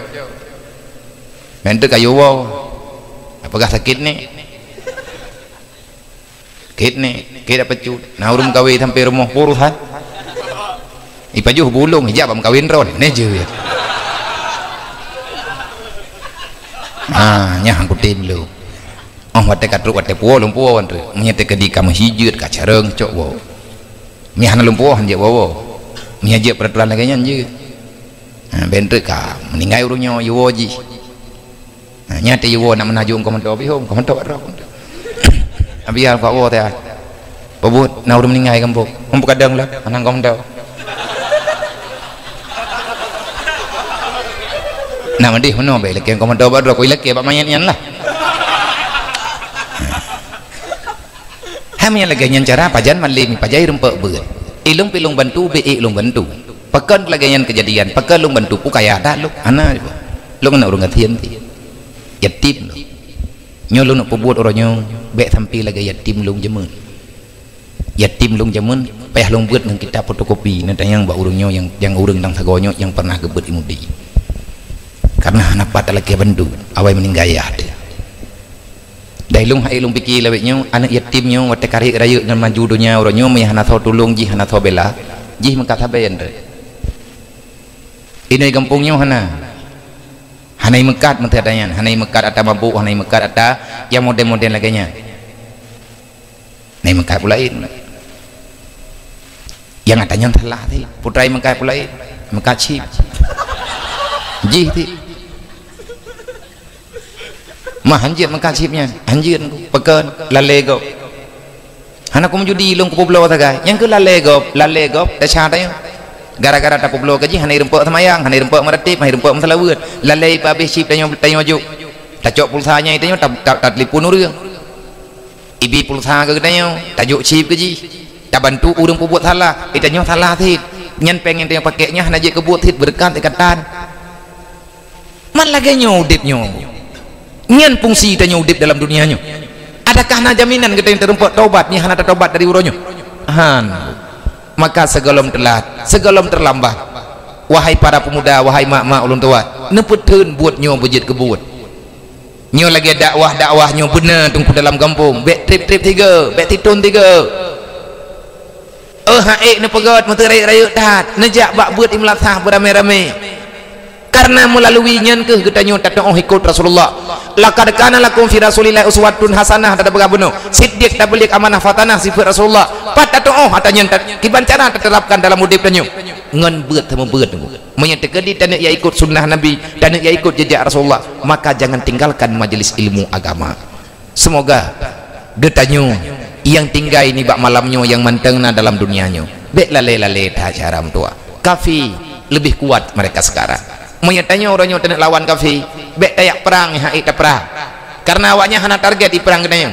S1: mentu kayu wow apakah sakit nih kit apa cut nah urung kawin sampai rumah purus ha ipajuh bulung hijab am kawin ron neje ya nyah aku tim lu wate katru wate puo lung puo wan menyete ke di kam hijut ka careng cok wo mi hana lung puo han je wo mi aje peraturan lagi nyan je bentre ka meninggai urungnya yoji nyate yo nak menaju komando bi hom komando ro biar kau awak ya, pebut, nak udah meninggal kampung, kampung kadang lah, anak kau tahu. Nak mandi mana baik lagi, kau tahu baru kau lagi, apa mainan lah. Hamnya lagi yang cara pajan malim, pajai rumput ber, ilung pilung bantu, be ilung bantu, pekan lagi yang kejadian, pekan lung bantu, kaya ada lu, anak, lu nak urung katian ti, yatim lu. Nyolong nak perbuat orangnya baik sampai lagi yatim lung jamun payah lung buat dengan kita fotokopi nanti yang bak urungnya yang urung dang sagonyo yang pernah gebet imudi karena anak patah lagi bandu awai meninggal ya ada dari lung hai lung pikir lewetnya anak yatimnya wate karik raya dengan maju dunia orangnya maya hana tau tulung jih hana tau bela jih mengkata bayan ini kampungnya hanai mekat mentadanya hanai mekat ada mabuk hanai mekat ada yang model-model laginya hanai mekat pula ini yang adanya telah ti putrai mekat pula ini mekat cip jih ti mah anjir mekat cipnya anjir pekan lalego anak aku menjudi long kupublo tagai yang ke lalego dah cadanya gara-gara tak pulau kaji hanai rempok semayang hanai rempok meratip hanai rempok masalawut lalai habis sip tanya maju tak cok pulsanya itu tak telefon orang ibi pulsa ke tanya tak cok sip kaji tak bantu orang buat salah itu tanya salah thit nyan pengen tanya pakainya hana je kebuat thit berkat ikatan man lagi nyudipnya nyan fungsi tanya udip dalam dunianya adakah na jaminan kita yang terempok taubat ni hana taubat dari uronya maka segelom terlambat wahai para pemuda wahai mak-mak ulun tua nepetun buat nyo bejit kebut nyo lagi dakwah nyo bener tunggu dalam kampung bek trip 3 bek titun 3 haik ne pegat menterai raya tat nejak bak buat imlatah beramai-ramai karena melalui nyan ke getanyo tatong ikut Rasulullah laqad kana lakum fi rasulillahi uswatun hasanah tata begabuno siddiq tabligh amanah fatanah sifat Rasulullah pat tatong hatanya kiban cara terterapkan dalam udip tanyo ngan beut temu beut menyatakan di tanah ya ikut sunnah Nabi dan ya ikut jejak Rasulullah maka jangan tinggalkan majelis ilmu agama semoga getanyo yang tinggal ini bak malamnya yang mantengna dalam dunianya bek lale ta cara tua kafi lebih kuat mereka sekarang menyatanya orangnya tenak lawan kafi bek tayak perang hai ta perang karena awaknya hana target di perang katanya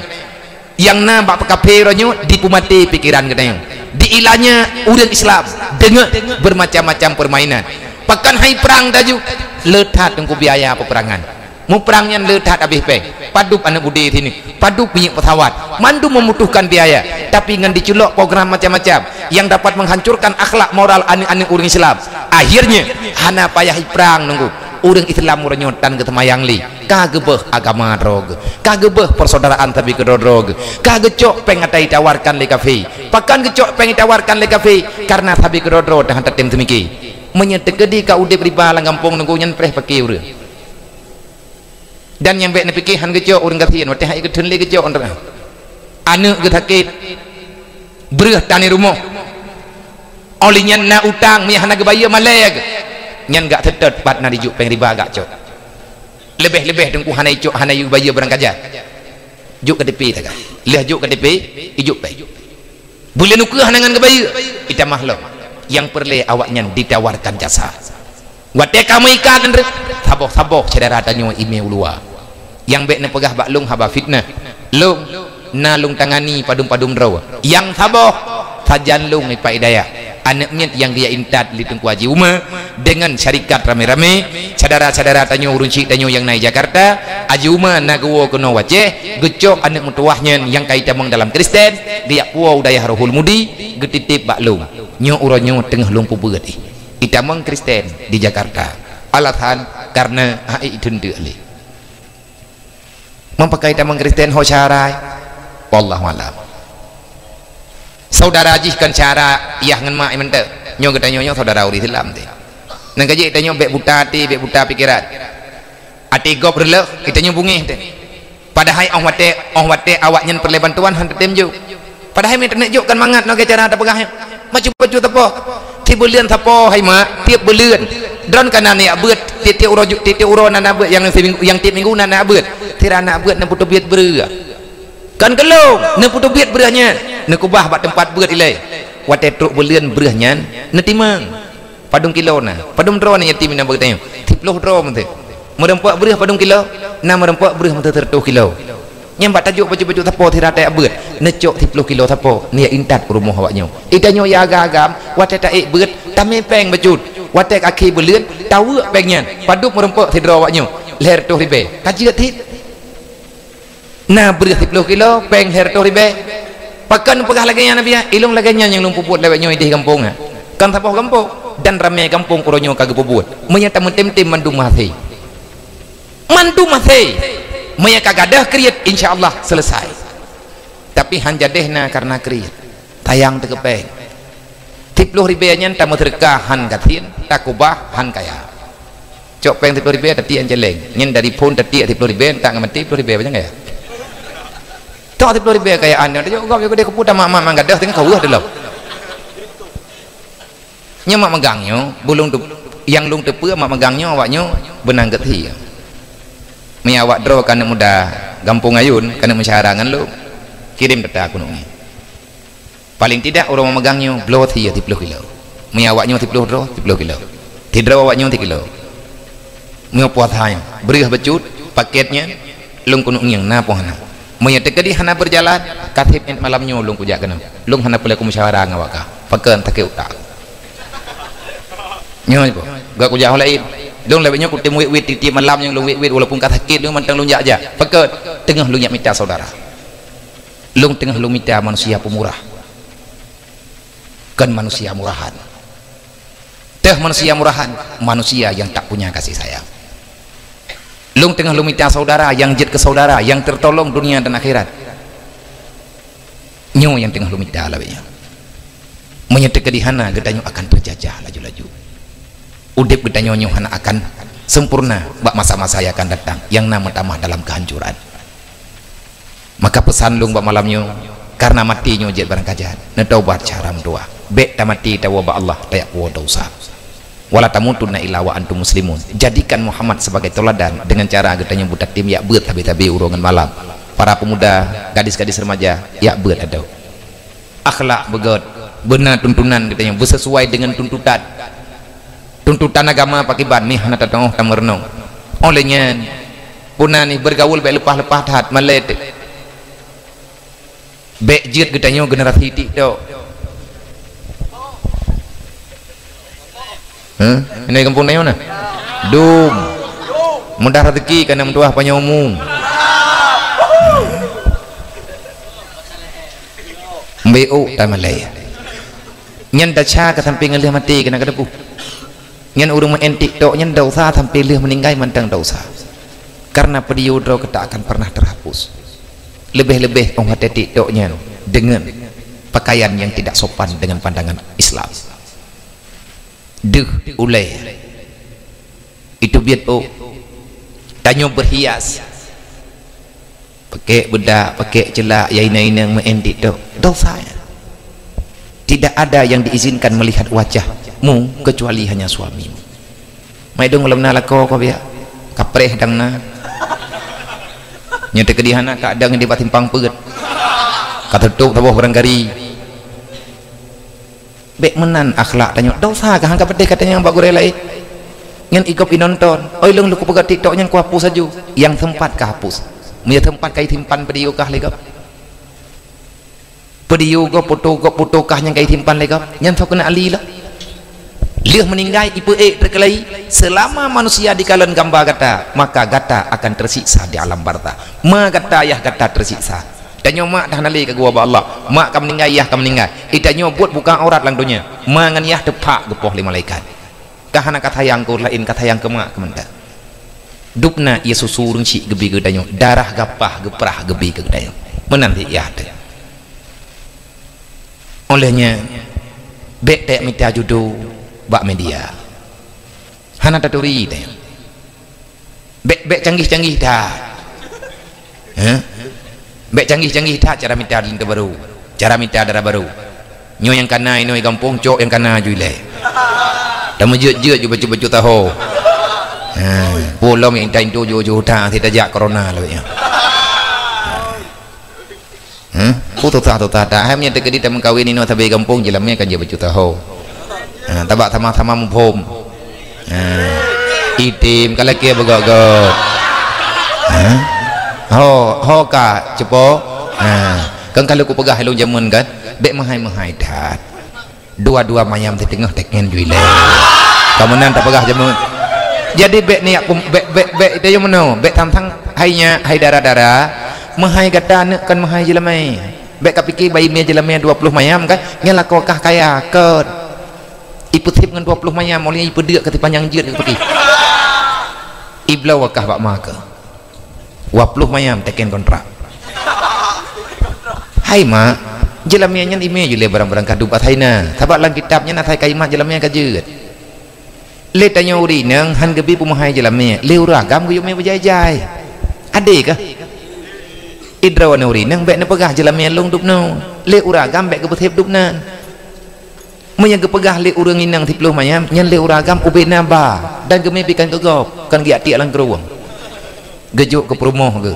S1: yang nampak kafi orangnya dipumati pikiran katanya diilanya udang Islam dengan bermacam-macam permainan pakan hai perang taju letat tengku biaya peperangan mau perangnya letat habis pe padup anak budi sini padup punya pesawat mandu membutuhkan biaya tapi dengan diculok program macam-macam yang dapat menghancurkan akhlak moral anak-anak orang Islam akhirnya hana payah perang nunggu orang Islam merenyotan ke temayang li kagebeh agama drog kagebeh persaudaraan tapi ke drog kagecok pengatai tawarkan le kafe pakan gecok pengen tawarkan le kafe karena tapi ke drog dah hantar tim semiki menyetekedi ka ude riba lang kampung nunggu nyen preh pakai urang dan yang baik nak fikir han gejok orang katian watih hai ketun le gejok orang anak ke sakit berah tani rumah olehnya na utang mi hana gebaya maleg nyan gak tetet pat na dijuk peng riba gak cok lebih-lebih dengku hana icok hana yu baya barang kaja juk ke tepi tak leh juk ke tepi ijuk pe boleh nuku hana ngan gebaya ita mahlo yang perle awaknya ditawarkan jasa wate kamu ikan sabok-sabok saudara tanyo email luar yang baik na pegah baklung haba fitnah lung na lung tangani padum-padum raw yang sabok sajan lung ipa hidayah anaknya yang dia intat di Tengku Haji Uma dengan syarikat rame-rame saudara-saudara tanyo urunci tanyo yang naik Jakarta Haji Uma nagawa kena wajah gecok anak mutuahnya yang kaitan dalam Kristen dia puau daya rohul mudi getitip baklung nyo uronyo tengah lumpuh berat itamang Kristen di Jakarta alasan karena hai dende ali mempakai tamang Kristen ho syarai wallahu alam saudara jihkan cara iya ngan mak mente nyo kata nyo saudara uri Islam teh nang kaje tanyo bek buta ti bek buta pikiran ati gop relek kita nyo bungih teh padahal ong wate awak nyen perle bantuan han tem juk padahal mi tenek juk kan mangat no ke cara ta pegah maju tepo ti beuleun tapo hai mak tiap beuleun dron kana ni abeut ti uro nana beut yang tiap minggu nana abeut tirana abeut na putu biet beureuh kan kelong na putu biet beureuhnya na kubah bak tempat beut ilai wate truk beuleun beureuhnya na timang padung kilo na padung dro na yatim na beut tanya 10 dro mete merempok beureuh padung kilo na merempok beureuh mete 30 kilo nyambat tajuk baju-baju tapo tirata abeut necok 10 kilo tapo ni intat rumah awaknya idanyo ya agam wate taik beut tame peng bajut wate kaki beuleun tawu pengnya paduk merempok tidro awaknya leher tuh ribe kaji tit nah beureuh 10 kilo peng leher tuh ribe pakan pegah lagi nya nabi ilung lagi nya yang lumpuh buat lewatnya di kampung kan tapoh kampung dan ramai kampung uronyo kagak buat menyata mentem-tem mandum mati maya kagadah kriat insyaallah selesai tapi hanjadehna karena kriat tayang tekepeng 10 ribu nyan tamu terkahan katin takubah han kaya cok peng 10 ribu tadi an jeleng nyen dari pun tadi 10 ribu tak ngamati 10 ribu aja enggak ya tok 10 ribu kaya anda yo gak gede keputa mak gadah tengah kawuh delok nya mak megangnya bulung yang lung tepe mak megangnya awaknya benang geti mi awak dro kana muda gampung ayun kana musyarangan lu kirim data aku nungi paling tidak orang memegangnya blow 30 kilo mi awaknya 30 dro 30 kilo tidro awaknya 3 kilo mi puat hanya beri becut paketnya lung kunung yang napo hana mi tekedi hana berjalan katib malamnya lung kujak kana lung hana pula ku musyawarah ngawaka pakeun take utak nyo ibu gak kujak lain dong lebihnya kutemu wit di malam yang lu wit walaupun kata sakit lu mantang lu aja paket tengah lu minta saudara lu tengah lu minta manusia pemurah kan manusia murahan teh manusia murahan manusia yang tak punya kasih sayang lu tengah lu minta saudara yang jet ke saudara yang tertolong dunia dan akhirat nyo yang tengah lu minta lebihnya menyetek kedihana gedanyo akan terjajah laju-laju udip gedanya nyohana akan sempurna bak masa-masa yang akan datang yang nama tamah dalam kehancuran maka pesan lung bak malamnya karena matinya jet barang kajian netaubat cara mendoa bek tamati tawaba Allah tayak wa dosa wala tamutunna illa wa antum muslimun jadikan Muhammad sebagai teladan dengan cara gedanya budak tim ya beut tabi-tabi urongan malam para pemuda gadis-gadis remaja ya beut ada akhlak begot benar tuntunan gedanya bersesuai dengan tuntutan agama pakiban nih hana tatong tamerno olehnya punah nih bergaul baik lepah-lepah hat malet baik jit gedanya generasi titik tu ini kampung nayo na dum mudah rezeki karena mendoah panjang umum mbeu tamalaya nyen dacha ke samping leh mati kena kedepu nyen urung menentik tok nyen dosa sampai leh meninggal mantang dosa karena periode kita akan pernah terhapus lebih-lebih orang tetik tok nyen dengan pakaian yang tidak sopan dengan pandangan Islam deh ulai itu biat tanyo berhias pakai bedak, pakai celak, yang mengendik tu dosa ya. Tidak ada yang diizinkan melihat wajahmu kecuali hanya suamimu. Mai dong malam na lako ko biya kapreh dang na nyete kedihana kadang di batimpang peut katutup tabuh barangkari bek menan akhlak tanya dosa kah hangka pedih katanya yang bagure lai ngan ikop inonton oi lung lu ku pegat TikTok yang ku hapus saja yang tempat ka hapus punya tempat kai timpan video kah legap video go foto kah yang kai timpan legap yang tau kena ali lah liah meninggai ipu terkelai selama manusia di kalan gambar gata maka gata akan tersiksa di alam barza ma gata ayah gata tersiksa danyo mak dah nali ke gua ba Allah mak kam meninggai ayah kam meninggai itanyo buat buka aurat lang dunia mangan yah tepak gepoh li malaikat kahana kata yang ku lain kata yang kemak kemenda dupna ia susurung si gebi ke danyo darah gapah geprah gebi ke danyo menanti ya ada olehnya bek tek minta judo bak media hana taturi teh bek canggih-canggih dah bek canggih-canggih dah cara minta link baru cara minta darah baru nyo yang kana ino kampung cok yang kana juile dah menjut-jut ju baju-baju tahu polom yang tain tu ju ta tidak jak corona lah ya ku tu tak dah hamnya tegedi tak mengkawin ino tabe kampung jelamnya kan je baju tahu tabak sama-sama mumpum itim kalau kia begok-gok ho ka cepo kan kalau ku pegah helung jamun kan bek mahai dat dua-dua mayam di tengah tekngen juile kemudian tak pegah jamun jadi bek ni bek itu yang mana bek tantang hainya hai darah-darah mahai gata kan mahai jelamai bek kapiki bayi mia jelamai 20 mayam kan ngelakokah kaya ke iputip dengan 20 mayam oleh ipu deuk kati panjang jeut pergi iblau wakah bak maka 20 mayam teken kontrak hai mak jelamianya ime jule barang-barang kadu bat haina tabak lang kitabnya na thai kaimah jelaminya ka jeut le tanya uri nang han gebi pumahai jelaminya le uragam ku yume bejai-jai ade kah idrawana uri nang bek na pegah jelaminya long dupno le uragam bek gebutip dupnan menyaga pegah le urang inang 30 mayam nyan le uragam ubena ba dan gemebikan gegop kan gi ati alang keruang gejuk ke perumoh ke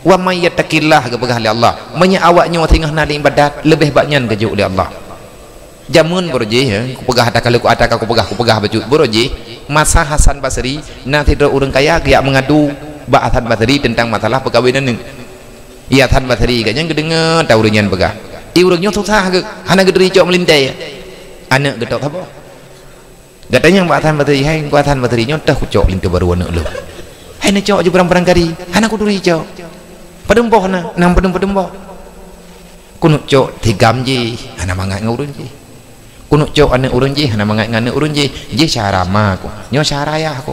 S1: wa may yattaqillah ke pegah le Allah menya awaknya tengah nali ibadat lebih banyak gejuk le Allah jamun boroje ya ku pegah ada kalau ku ada ku pegah baju boroje masa Hasan Basri nanti ada orang kaya dia mengadu ba Hasan Basri tentang masalah perkawinan ni ya Hasan Basri kan yang kedengar tahu renyan pegah iurangnya susah ke hana gederi cok melintai anak getok apa katanya yang batan bateri hai batan baterinya dah kucok link baru anak lu hai nak cok je barang-barang kari anak ku duri cok pademboh na nang pademboh kunuk cok tigam je anak mangat ngurun je kunuk cok anak urun je anak mangat nganak urun je syarama aku nyo syaraya aku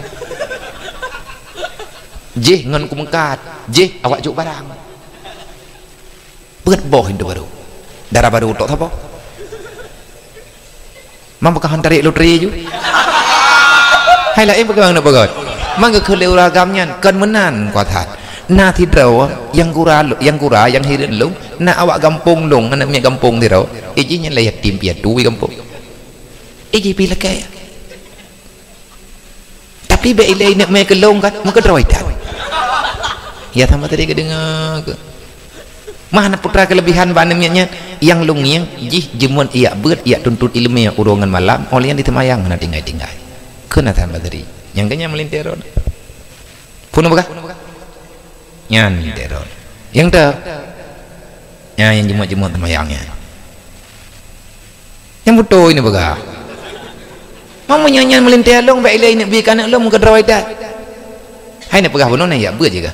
S1: je ngan ku mengkat je awak cok barang beut boh itu baru darah baru tok apa mampakah tarik loteri ju hai lain pegang nak bagot mangga ke leuragamnya kan menan kuatat na tidraw yang kura yang hirin lung na awak gampung lung anaknya gampung tidraw ijinya layak tim piatu gampung iji pilih kaya tapi be ilai nak mai ke lung kan muka droitan ya sama tadi kedengar ke mana putra kelebihan banamnya yang lungiang jih jemun iya beut iya tuntut ilmiah urungan malam oleh yang ditemayang mana tinggai kena tambah dari yang kenya melinteron puno bakah nyan teron yang tak yang jemut temayangnya yang butuh ini bakah mau nyanyian melinterong baik lain nak bikan nak lo muka drawaidat hai nak pegah puno na ya beut juga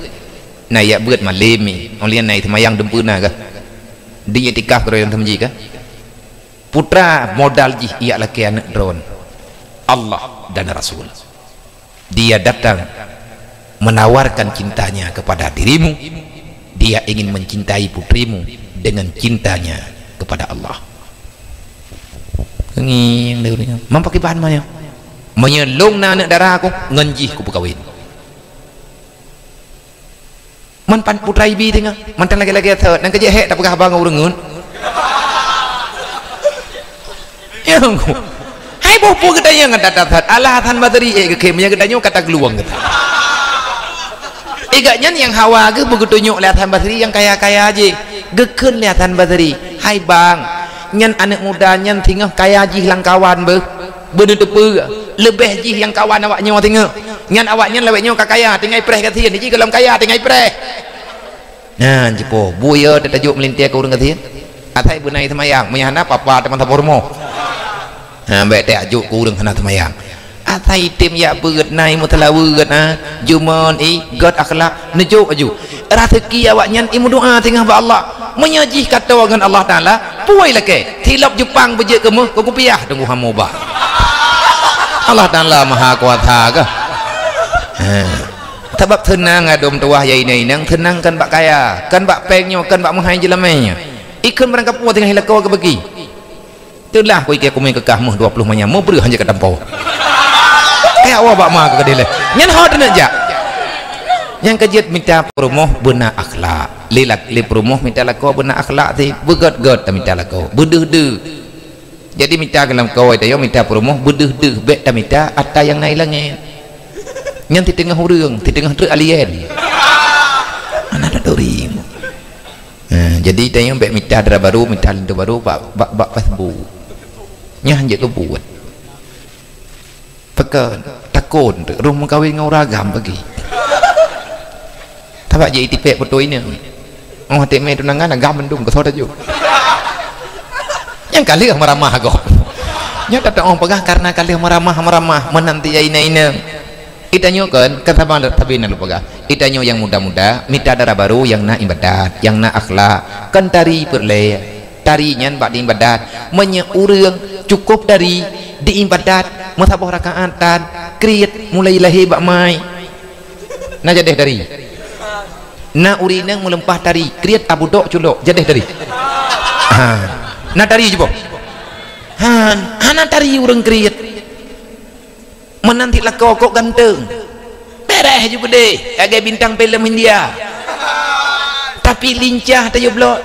S1: nah ya beut malemi oleh nai temayang dempuna kah dia tikah kero yang temji kah putra modal ji ia laki anak drone Allah dan Rasul dia datang menawarkan cintanya kepada dirimu dia ingin mencintai putrimu dengan cintanya kepada Allah nging deurnya mampaki bahan manya menyelung na anak darah aku ngenjih ku perkawin man pan putra ibi tengah mantan lagi-lagi thot nang kerja hek tak pegah abang urungun ya ngku hai bopo gedanya ngata tat Allah tan bateri ke kemnya gedanya kata geluang kata igaknya yang hawa ke begitu nyok lihat tan bateri yang kaya-kaya aja geken lihat tan bateri hai bang nyan anak muda nyan tinggal kaya aja hilang kawan bener tepu lebih jih yang kawan awak nyawa tengok ngan awaknya lewatnya kakaya tinggal preh katian ini kalau kaya tinggal preh nah jepo buaya tajuk melintir ke urang katian atai benai semayang menyana papa teman tapormo nah baik tajuk ke urang hana semayang atai tim ya beut nai mutalawet nah jumon god akhlak nejuk aju rezeki awaknya imu doa tengah ba Allah menyajih kata dengan Allah Taala puai lake tilap Jepang bejek kemu ko kupiah tunggu hamobah Allah Taala maha kuasa ke sebab tenang adom tuah yai nai nang tenang kan bak kaya kan bak pengnya kan bak menghai jelamanya ikut merangkap puas tengah hilakau ke bagi itulah ku ikut kumai kekah muh 20 manya mau beri hanya ke tampau kayak awak bak mah ke kedele nyan hot nak jak yang kejut minta perumoh benar akhlak lilak li perumoh minta lakau benar akhlak ti begot-got minta lakau bedeh-deh jadi minta dalam kau itu minta perumoh bedeh-deh bek tak minta atas yang naik langit yang di tengah hurung di tengah truk alien mana ada dori jadi tanya bek minta dara baru minta lindu baru bak Facebook nya hanya tu buat pekan takut rumah kawin ngau ragam bagi tak jadi tipek foto ini oh teme tunangan agam mendung ke soda juga yang kali marah-marah kok nya tak orang pegah karena kali marah-marah menanti ina itanya kan kata tapi nak lupa itanya yang muda-muda minta darah baru yang nak ibadat yang nak akhlak kan tari perle tarinya bak di ibadat menyeurang cukup dari di ibadat mutabah rakaatan kriat mulai lahir bak mai nah jadeh dari na urinang melempah tari kriat abudok culok jadeh dari na tari jebo hana tari urang kriat menanti lakau kok ganteng bereh juga deh agak bintang film India tapi lincah tayo blok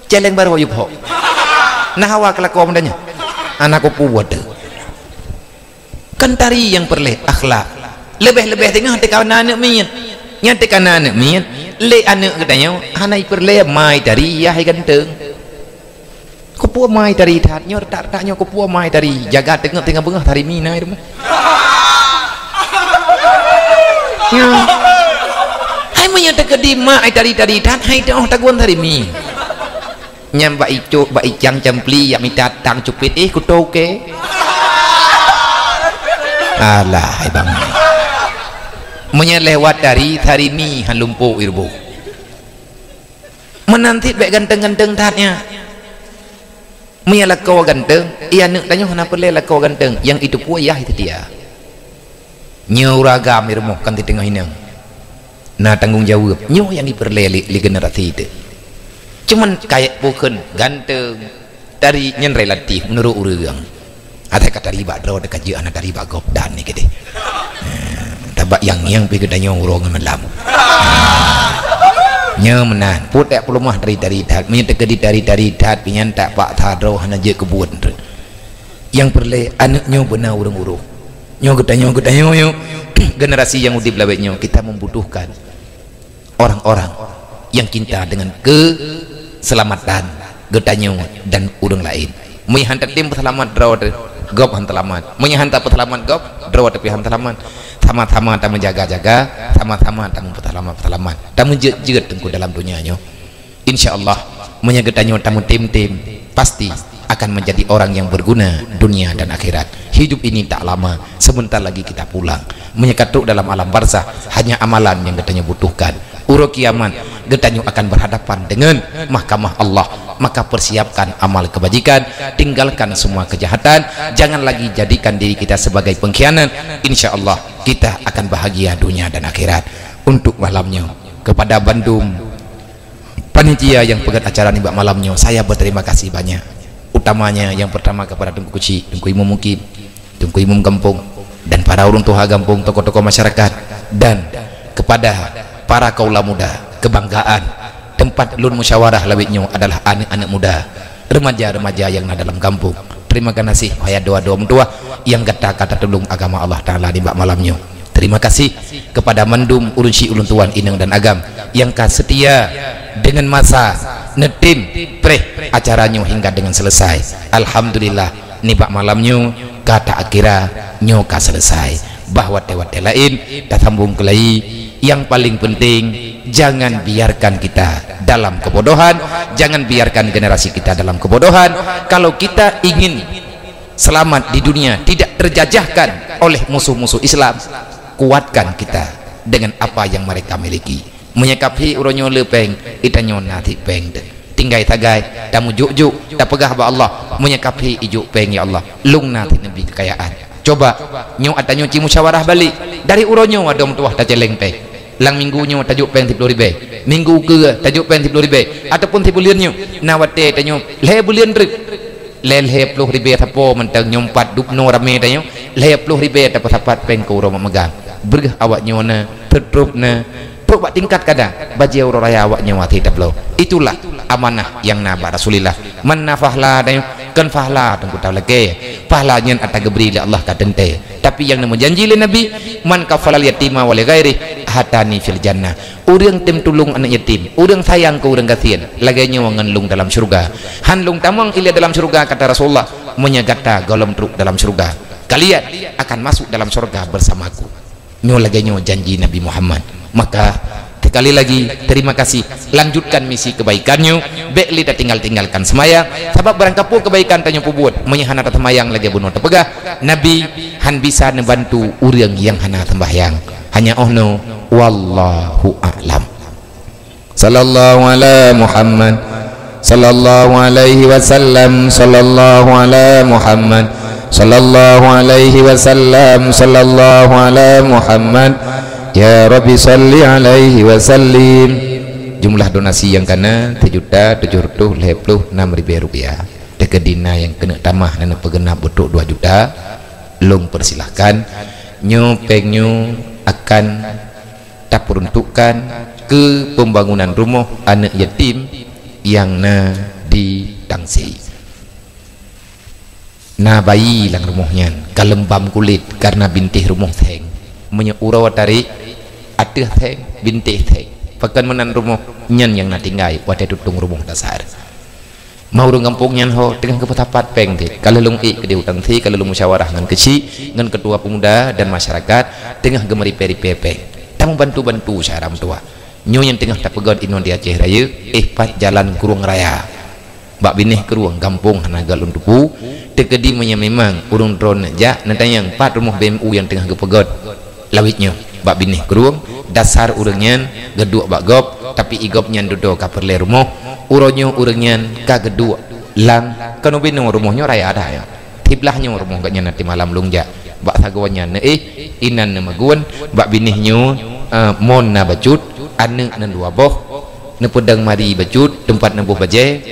S1: celeng baru yuk ho nah hawa kelakau mudanya anakku puwat kan tari yang perle akhlak lebih tengah tekan anak mian nyate kan anak mian le anak katanya hanai perle mai tari ya hai ganteng kupua mai tari tat nyor tak nyor kupua mai tari jaga tengah bengah tari mina itu ya hai menyata kedima ai tari tat hai dah taguan tari mi nyam ba icu ba icang campli ya minta tang cupit kutoke alah hai bang menyelewat tari mi halumpu irbu menanti baik ganteng-ganteng tatnya menyala kau ganteng ia nak tanya kenapa lela kau ganteng yang itu puayah itu dia nyuragam irmoh kan di tengah inang nah tanggung jawab nyu yang diperleli li generasi itu cuman kayak bukan ganteng dari nyen relatif menurut urang ada kata riba draw dekat je anak riba gopdan ni gede tabak yang pergi danya urang malam nya menan putek pelumah dari dat menyata ke dari dat pinyan tak pak thadro hana je kebun yang perle anaknya benar urang-urang nyo gedanya generasi yang udip lawetnya kita membutuhkan orang-orang yang cinta dengan keselamatan gedanya dan urang lain menyantar tim selamat draw gop hantalamat menyantar selamat gop draw tapi hantalamat sama-sama tak menjaga-jaga sama-sama tak mempertalamat tak menjejet tengku dalam dunianya insyaallah menyagetannya tamu tim-tim pasti akan menjadi orang yang berguna dunia dan akhirat hidup ini tak lama sebentar lagi kita pulang menyekatuk dalam alam barzah hanya amalan yang getanya butuhkan urut kiamat getanya akan berhadapan dengan mahkamah Allah maka persiapkan amal kebajikan tinggalkan semua kejahatan jangan lagi jadikan diri kita sebagai pengkhianat insyaallah kita akan bahagia dunia dan akhirat untuk malamnya kepada Bandung panitia yang pegat acara ini malamnya saya berterima kasih banyak utamanya yang pertama kepada Tungku Kuci, Tungku Imam Mukim, Tungku Imam Kampung dan para urung tuha kampung tokoh-tokoh masyarakat dan kepada para kaula muda, kebanggaan tempat lun musyawarah lawitnya adalah anak-anak muda, remaja-remaja yang ada dalam kampung. Terima kasih wahai doa-doa tua yang kata-kata tolong agama Allah Ta'ala di bak malamnya. Terima kasih kepada mendum urunsi ulun tuan inang dan agam yang setia dengan masa netim preh acaranya hingga dengan selesai. Alhamdulillah nibak malamnya kata akhirnya nyoka selesai. Bahwa tewat lain dah sambung kelai. Yang paling penting jangan biarkan kita dalam kebodohan, jangan biarkan generasi kita dalam kebodohan. Kalau kita ingin selamat di dunia, tidak terjajahkan oleh musuh-musuh Islam, kuatkan kita dengan apa yang mereka miliki. Menyikapi uronyo lepeng itanyo nati peng tinggai tagai tamu juk-juk tak pegah ba Allah menyikapi ijuk peng ya Allah lung nati nabi kekayaan. Coba nyo atanyo ci musyawarah balik dari uronyo adom tuah ta celeng peng lang minggunya tajuk peng 10.000 minggu ke tajuk peng 10.000 ataupun 10 bulannya nawate tanyo le bulan rip lel 10.000 tapo mentang nyompat dupno rame tanyo le 10.000 tapo sapat peng ko ro megang bergah awaknya na tertrupna coba tingkat kadang bajau raya awaknya wati tablo. Itulah amanah yang naba Rasulillah man nafahla dan kan fahla tunggu tahu lagi pahalanya ata gebri Allah katente. Tapi yang nemu janji le Nabi man kafalal yatima wal ghairi hatani fil jannah. Urang tem tulung anak yatim, urang sayang ke urang kasihan laganya wanganlung dalam surga. Hanlung tamang ilia dalam surga kata Rasulullah menyagata golom truk dalam surga. Kalian akan masuk dalam surga bersamaku. Nyo laganya janji Nabi Muhammad. Maka sekali lagi terima kasih, lanjutkan misi kebaikannya, bekli tak tinggalkan semaya sebab berangkapu kebaikan tanya pubuat menyahana semayang lagi bunuh terpegah Nabi han bisa membantu urang yang hana sembahyang hanya ohno wallahu a'lam. Sallallahu ala Muhammad sallallahu alaihi wasallam sallallahu ala Muhammad sallallahu alaihi wasallam sallallahu ala Muhammad. Ya Rabbi salli alaihi wasallim. Jumlah donasi yang kena 7.756.000 rupiah. Dekedina yang kena tamah dan pegenap betul 2 juta. Long persilahkan nyo pengnyo akan tak peruntukkan ke pembangunan rumah anak yatim yang na di Tangsi. Na bayi lang rumahnya kalembam kulit karena bintih rumah theng menyurau tarik ada theng bintih theng pakan menan rumah nyan yang natinggai wadai tutung rumah dasar mau rung kampung nyan ho dengan kepetapat peng deh kalau lung ke di utang thi kalau lung musyawarah ngan kecil ngan ketua pemuda dan masyarakat tengah gemeri peri pepe tamu bantu syaram tua nyo yang tengah tak pegod inon di Aceh Raya pat jalan kurung raya bak binih keruang kampung hanagal untupu tekedi memang urung drone ja nanti yang 4 rumah BMU yang tengah kepegod lawitnya bak binih keruang dasar urangnya geduk bak gop tapi igopnya duduk ka perle rumah uronyo urangnya ka geduk lang kanu bino rumahnya raya ada ya tiblahnya rumah gaknya nanti malam lungja bak sagawanya inan na maguan bak binihnya mon na bacut ane na 2 boh na pedang mari bacut tempat na boh baje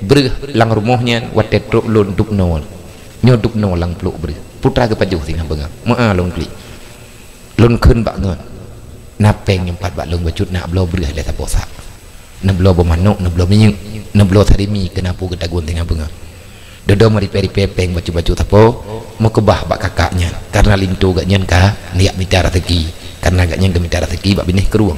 S1: ber lang rumahnya watet truk lun dukno nyoduk no lang pluk ber putra ke pajuh sing benga ma long kli lun keun bak ngon napeng nyempat bak long bacut nak blo ber le taposa na blo bo manuk na blo minyu na blo tarimi kenapu ke dagun tengah benga dodo mari peri pepeng baju-baju tapo mau kebah bak kakaknya karena lintu gak nyen ka niak bicara teki karena gak nyen ke bicara teki bak binih keruang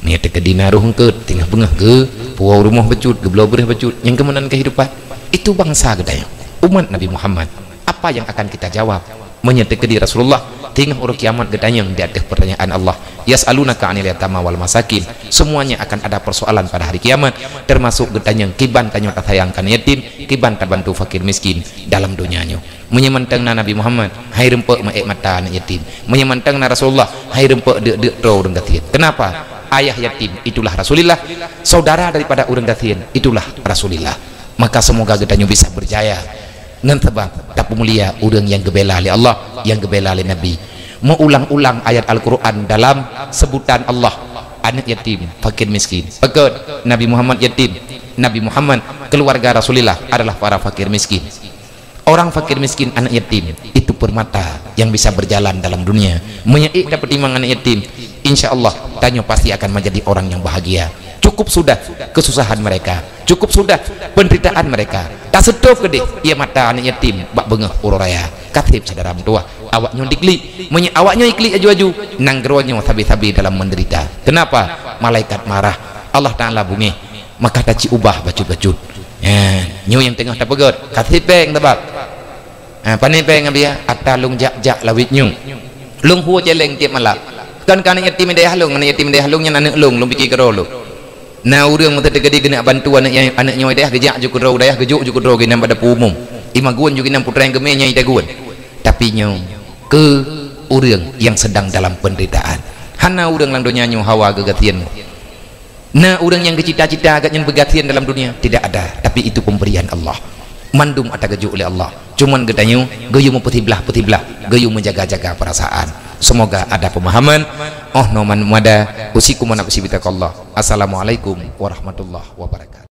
S1: niat ke dina ruh ke tengah bengah ke puau rumah becut ke blo bereh becut yang kemenan kehidupan itu bangsa gedaya umat Nabi Muhammad. Apa yang akan kita jawab menyatakan di Rasulullah tengah urut kiamat gedanya di atas pertanyaan Allah yas'alunaka 'anil yatama wal masakin. Semuanya akan ada persoalan pada hari kiamat termasuk gedanya kiban tanya sayangkan yatim kiban bantu fakir miskin dalam dunianya menyemantangna Nabi Muhammad hai rempek maek mata anak yatim menyemantangna Rasulullah hai rempek dek tro urang gatin. Kenapa? Ayah yatim itulah Rasulullah, saudara daripada urang gatin itulah Rasulullah. Maka semoga gedanya bisa berjaya ngan sebab tak mulia urang yang gebela oleh Allah yang gebela oleh Nabi mengulang-ulang ayat Al-Quran dalam sebutan Allah anak yatim fakir miskin Nabi Muhammad yatim Nabi Muhammad keluarga Rasulullah adalah para fakir miskin orang fakir miskin, anak yatim, itu permata yang bisa berjalan dalam dunia. Menyaik dapat timang anak yatim, insya Allah tanya pasti akan menjadi orang yang bahagia. Cukup sudah kesusahan mereka, cukup sudah penderitaan mereka. Tak sedap ke deh ia mata anak yatim bak bengah uraya katib saudara tua awaknya dikli awaknya ikli aju-aju nanggeronya sabi-sabi dalam menderita. Kenapa? Malaikat marah, Allah Ta'ala bunyi maka taci ubah bacut-bacut nyu yang tengah tak pegot katib peng tabak panik peng abia atta lung jak lawit nyung lung huo jeleng tiap malap kan anak yatim daya halung nya anak lung pikir kero lu. Nah urang mata tegadi kena bantu anaknya dayah gejak ju kudro dayah gejuk ju kudro ginam pada umum imaguan ju ginam putra yang gemenya ida guan tapi nyo ke urang yang sedang dalam penderitaan hana urang lang donya nyo hawa gegatian nah urang yang kecita-cita agak yang begatian dalam dunia tidak ada tapi itu pemberian Allah mandum ada gejuk oleh Allah cuman gedanyo gayu memputiblah gayu menjaga-jaga perasaan. Semoga ada pemahaman. Oh noman mada usikum wa nafsi bitaqallah. Assalamualaikum warahmatullahi wabarakatuh.